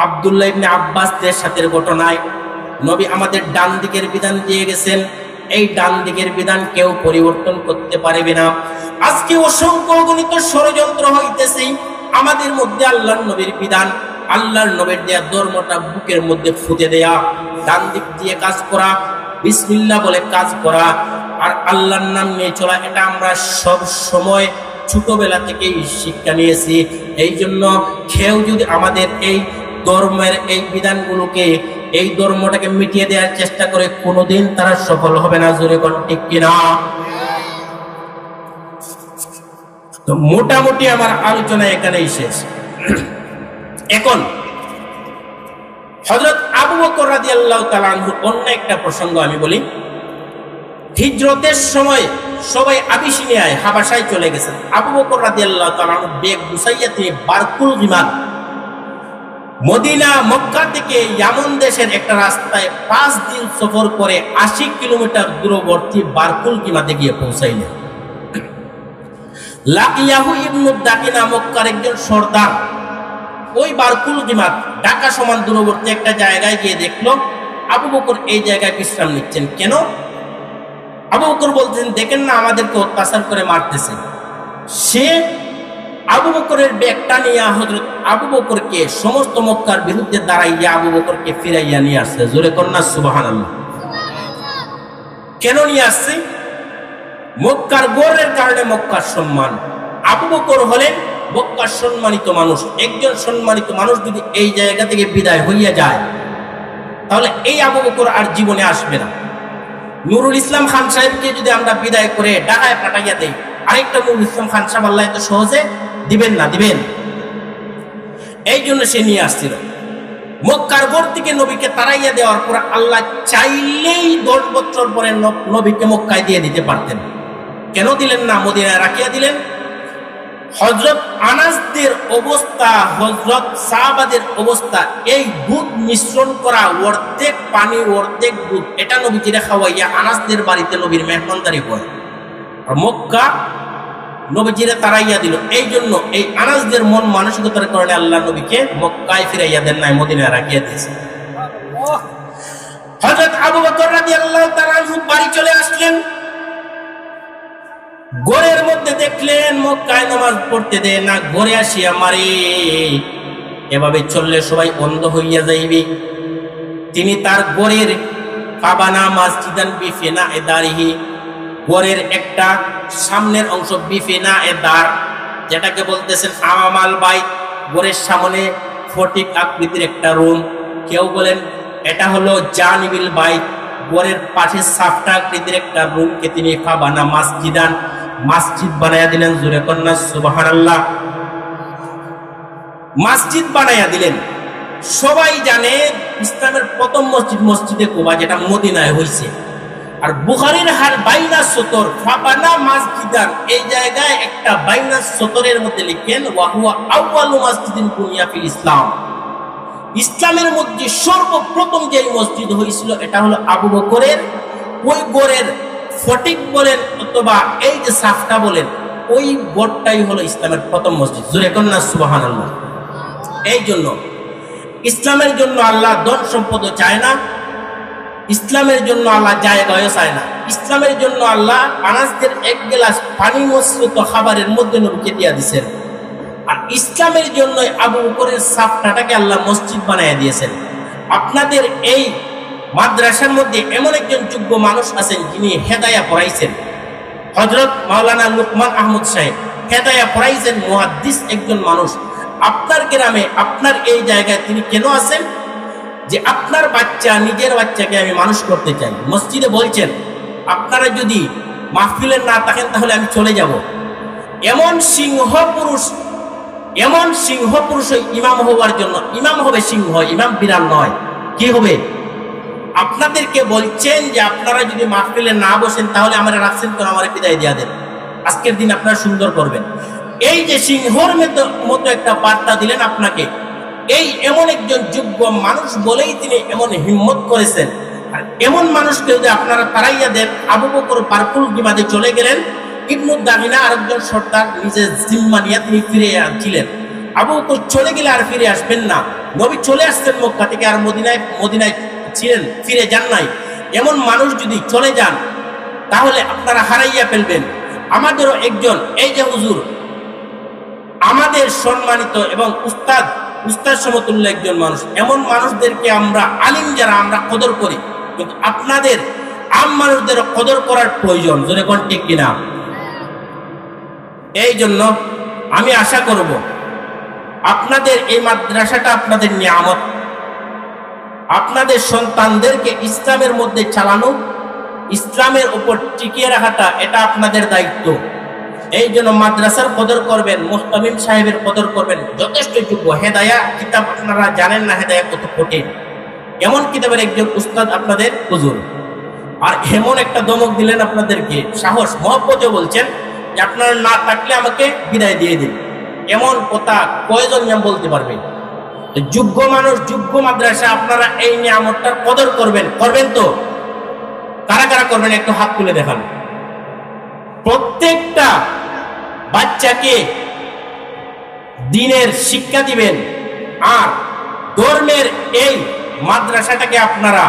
আব্দুল্লাহ ইবনে আব্বাসদের সাথে ঘটনায় নবী আমাদের ডান দিকের বিধান দিয়ে গেছেন। এই ডান দিকের বিধান কেউ পরিবর্তন করতে পারবে না। আজকে অসংখ্য অগণিত ষড়যন্ত্র হইতেছে আমাদের মধ্যে আল্লাহর নবীর বিধান, আল্লাহর নবীর দেয়া ধর্মটা বুকের মধ্যে ফুটে দেয়া, ডান দিক দিয়ে কাজ করা, বিসমিল্লাহ বলে কাজ করা আর আল্লাহর নাম নিয়ে চলা, এটা আমরা সব সময় ছোটবেলা থেকেই শিক্ষা নিয়েছি। এই জন্য কেউ যদি আমাদের এই ধর্মের এই বিধানগুলোকে, এই ধর্মটাকে মিটিয়ে দেওয়ার চেষ্টা করে, কোনোদিন তারা সফল হবে না। জোরে কোন ঠিক কিনা? তো মোটামুটি আমার আলোচনা এখানেই শেষ। এখন হযরত আবু বকর রাদিয়াল্লাহু তাআলা আনহু অন্য একটা প্রসঙ্গ আমি বলি। হিজরতের সময় সবাই আবিসিনিয়ায় হাবাসায় চলে গেছেন। আবু বকর রাদিয়াল্লাহু তাআলা আনহু বেগ গুছাইয়া তিনি বারকুল গিমাদ, মদিনা মক্কা থেকে ইয়ামন দেশের একটা রাস্তায় 5 দিন সফর করে 80 কিলোমিটার দূরবর্তী বারকুল গিমাদে গিয়ে পৌঁছাইলেন। লাকিয়াহু ইবনু দাকিনা মক্কার একজন সর্দার ওই বারকুল গিমাদ ঢাকা সমান দূরবর্তী একটা জায়গায় গিয়ে দেখলো আবু বকর এই জায়গায় বিশ্রাম নিচ্ছেন। কেন? আবু বকর বলতেন, দেখেন না আমাদেরকে অত্যাচার করে মারতেছে। সে আবু বকরের ব্যাগটা নিয়ে হযরত আবু বকরকে সমস্ত মক্কার বিরুদ্ধে দাঁড়াইয়া আবু বকরকে ফিরাইয়া নিয়ে আসছে। জোরে কন্যা সুবহানাল্লাহ। কেন নিয়ে আসছে? মক্কার গৌরবের কারণে মক্কার সম্মান। আবু বকর হলেন মক্কার সম্মানিত মানুষ। একজন সম্মানিত মানুষ যদি এই জায়গা থেকে বিদায় হইয়া যায় তাহলে এই আবু বকর আর জীবনে আসবে না। নুরুল ইসলাম খান সাহেবকে যদি আমরা বিদায় করে ঢাকায় পাঠাইয়া দেই, আরেকটা নুরুল ইসলাম খান সাহেব আল্লাহ এত সহজে দিবেন না, দিবেন। এই জন্য সে নিয়ে আসছিল। মক্কার গড় থেকে নবীকে তাড়াইয়া দেওয়ার পর আল্লাহ চাইলেই 10 বছর পরে নবীকে মক্কায় দিয়ে দিতে পারতেন। কেন দিলেন না? মদিনায় রাখিয়া দিলেন। হযরত আনাসদের অবস্থা, হযরত সাহাবাদের অবস্থা, এই দুধ মিশ্রণ করা অর্ধেক পানি অর্ধেক দুধ, এটা নবীজিরে খাওয়াইয়া আনাসদের বাড়িতে নবীর মেহমানদারি করে। আর মক্কা নবীজিরে তাড়াইয়া দিল। এই জন্য এই আনাসদের মন মানসিকতার কারণে আল্লাহ নবীকে মক্কায় ফিরাইয়া দেন নাই, মদিনায় রাখিয়া দিয়েছে। হযরত আবু বকর রাদিয়াল্লাহু তাআলা আনহু বাড়ি চলে আসলেন। ঘরের মধ্যে দেখলেন মক্কায় নামাজ পড়তে দেয় না, ঘরে আসিয়া মারে। এভাবে চললে সবাই অন্ধ হইয়া যাইবে। তিনি তার ঘরের পাবানা মসজিদান বিফিনা এদারিহি, ঘরের একটা সামনের অংশ বিফিনা এদার, যেটাকে বলতেছেন আমামাল বাইত, ঘরের সামনে ফটিক আকৃতির একটা রুম। কেউ বলেন এটা হলো জানিবিল বাইত, ঘরের পাশে সাফটা আকৃতির একটা রুমকে তিনি পাবানা মসজিদান, মসজিদ বানায়া দিলেন। জোরে কন্যা সুবহানাল্লাহ। মসজিদ বানায়া দিলেন। সবাই জানে ইসলামের প্রথম মসজিদ মসজিদে কুবা, যেটা মদিনায় হয়েছে। আর বুখারীর হার বাইনা সতর ফাবানা মসজিদান, এই জায়গায় একটা বাইনা সতরের মধ্যে লিখেন ওয়া হুয়া আউয়ালু মসজিদিন বুনিয়া ফিল ইসলাম, ইসলামের মধ্যে সর্বপ্রথম যে মসজিদ হয়েছিল এটা হলো আবু বকরের। ওই গোরের ফটিক বলেন অথবা এই যে সাফটা বলেন, ওই গোরটাই হলো ইসলামের প্রথম মসজিদ। জোরে কন্যা সুবহানাল্লাহ। এই জন্য ইসলামের জন্য আল্লাহ ধন সম্পদ চায় না, ইসলামের জন্য আল্লাহ জায়গাও চায় না। ইসলামের জন্য আল্লাহ আনাসদের এক গ্লাস পানি মিশ্রিত খাবারের মধ্যে নবীকে দিয়া দিয়েছেন। আর ইসলামের জন্য আবু বকরের সাফটাটাকে আল্লাহ মসজিদ বানাইয়া দিয়েছেন। আপনাদের এই মাদ্রাসার মধ্যে এমন একজন যোগ্য মানুষ আছেন যিনি হেদায়া পড়াইছেন, হযরত মাওলানা লুকমান আহমদ সাহেব হেদায়া পড়াইছেন, মুহাদ্দিস একজন মানুষ। আপনার গ্রামে আপনার এই জায়গায় তিনি কেন আছেন? যে আপনার বাচ্চা, নিজের বাচ্চাকে আমি মানুষ করতে চাই। মসজিদে বলছেন আপনারা যদি মাহফিলে না থাকেন তাহলে আমি চলে যাব। এমন সিংহ পুরুষ, এমন সিংহ পুরুষ ইমাম হওয়ার জন্য, ইমাম হবে সিংহ, ইমাম বিড়াল নয়। কি হবে? আপনাদেরকে বলছেন যে আপনারা যদি মাহফিলে না বসেন তাহলে আমরা রাখছেন কেন, আমার বিদায় দিয়া দেন, আজকের দিন আপনারা সুন্দর করবেন। এই যে সিংহর মতো একটা বার্তা দিলেন আপনাকে, এই এমন একজন যোগ্য মানুষ বলেই তিনি এমন হিম্মত করেছেন। আর এমন মানুষকে যদি আপনারা তাড়াইয়া দেন, আবু বকর বারকুল গিমাদে চলে গেলেন। ইবনু দাগিনা আরেকজন সর্দার নিজের জিম্মা নিয়ে তিনি ফিরে আসছিলেন। আবু বকর চলে গেলে আর ফিরে আসবেন না। নবী চলে আসছেন মক্কা থেকে, আর মদিনায় ছিলেন, ফিরে যান নাই। এমন মানুষ যদি চলে যান তাহলে আপনারা হারাইয়া ফেলবেন। আমাদেরও একজন এই যে হুজুর, আমাদের সম্মানিত এবং উস্তাদ সমতুল্য একজন মানুষ, এমন মানুষদেরকে আমরা আলিম যারা আমরা কদর করি, কিন্তু আপনাদের আম মানুষদের কদর করার প্রয়োজন, যদি কোন ঠিক কিনা। এই জন্য আমি আশা করব আপনাদের এই মাদ্রাসাটা আপনাদের নিয়ামত, আপনাদের সন্তানদেরকে ইসলামের মধ্যে চালানো, ইসলামের উপর টিকিয়ে রাখাটা এটা আপনাদের দায়িত্ব। এই জন্য মাদ্রাসার কদর করবেন, মুহতামিম সাহেবের কদর করবেন, যথেষ্ট যোগ্য। হেদায়া কিতাব আপনারা জানেন না হেদায়া কত কঠিন, এমন কিতাবের একজন উস্তাদ আপনাদের হুজুর, আর এমন একটা দমক দিলেন আপনাদেরকে, সাহস মহব্বতে বলছেন যে আপনারা না থাকলে আমাকে বিদায় দিয়ে দিন। এমন কথা কয়জন বলতে পারবে? যোগ্য মানুষ, যোগ্য মাদ্রাসা, আপনারা এই নিয়ামতটার কদর করবেন। করবেন তো? কারা কারা করবেন একটু হাত তুলে দেখান। প্রত্যেকটা বাচ্চাকে দ্বীনের শিক্ষা দিবেন, আর ধর্মের এই মাদ্রাসাটাকে আপনারা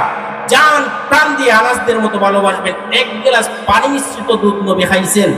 জান প্রাণ দিয়ে আনাসদের মতো ভালোবাসবেন। এক গ্লাস পানি মিশ্রিত দুধ নবী খাইছেন।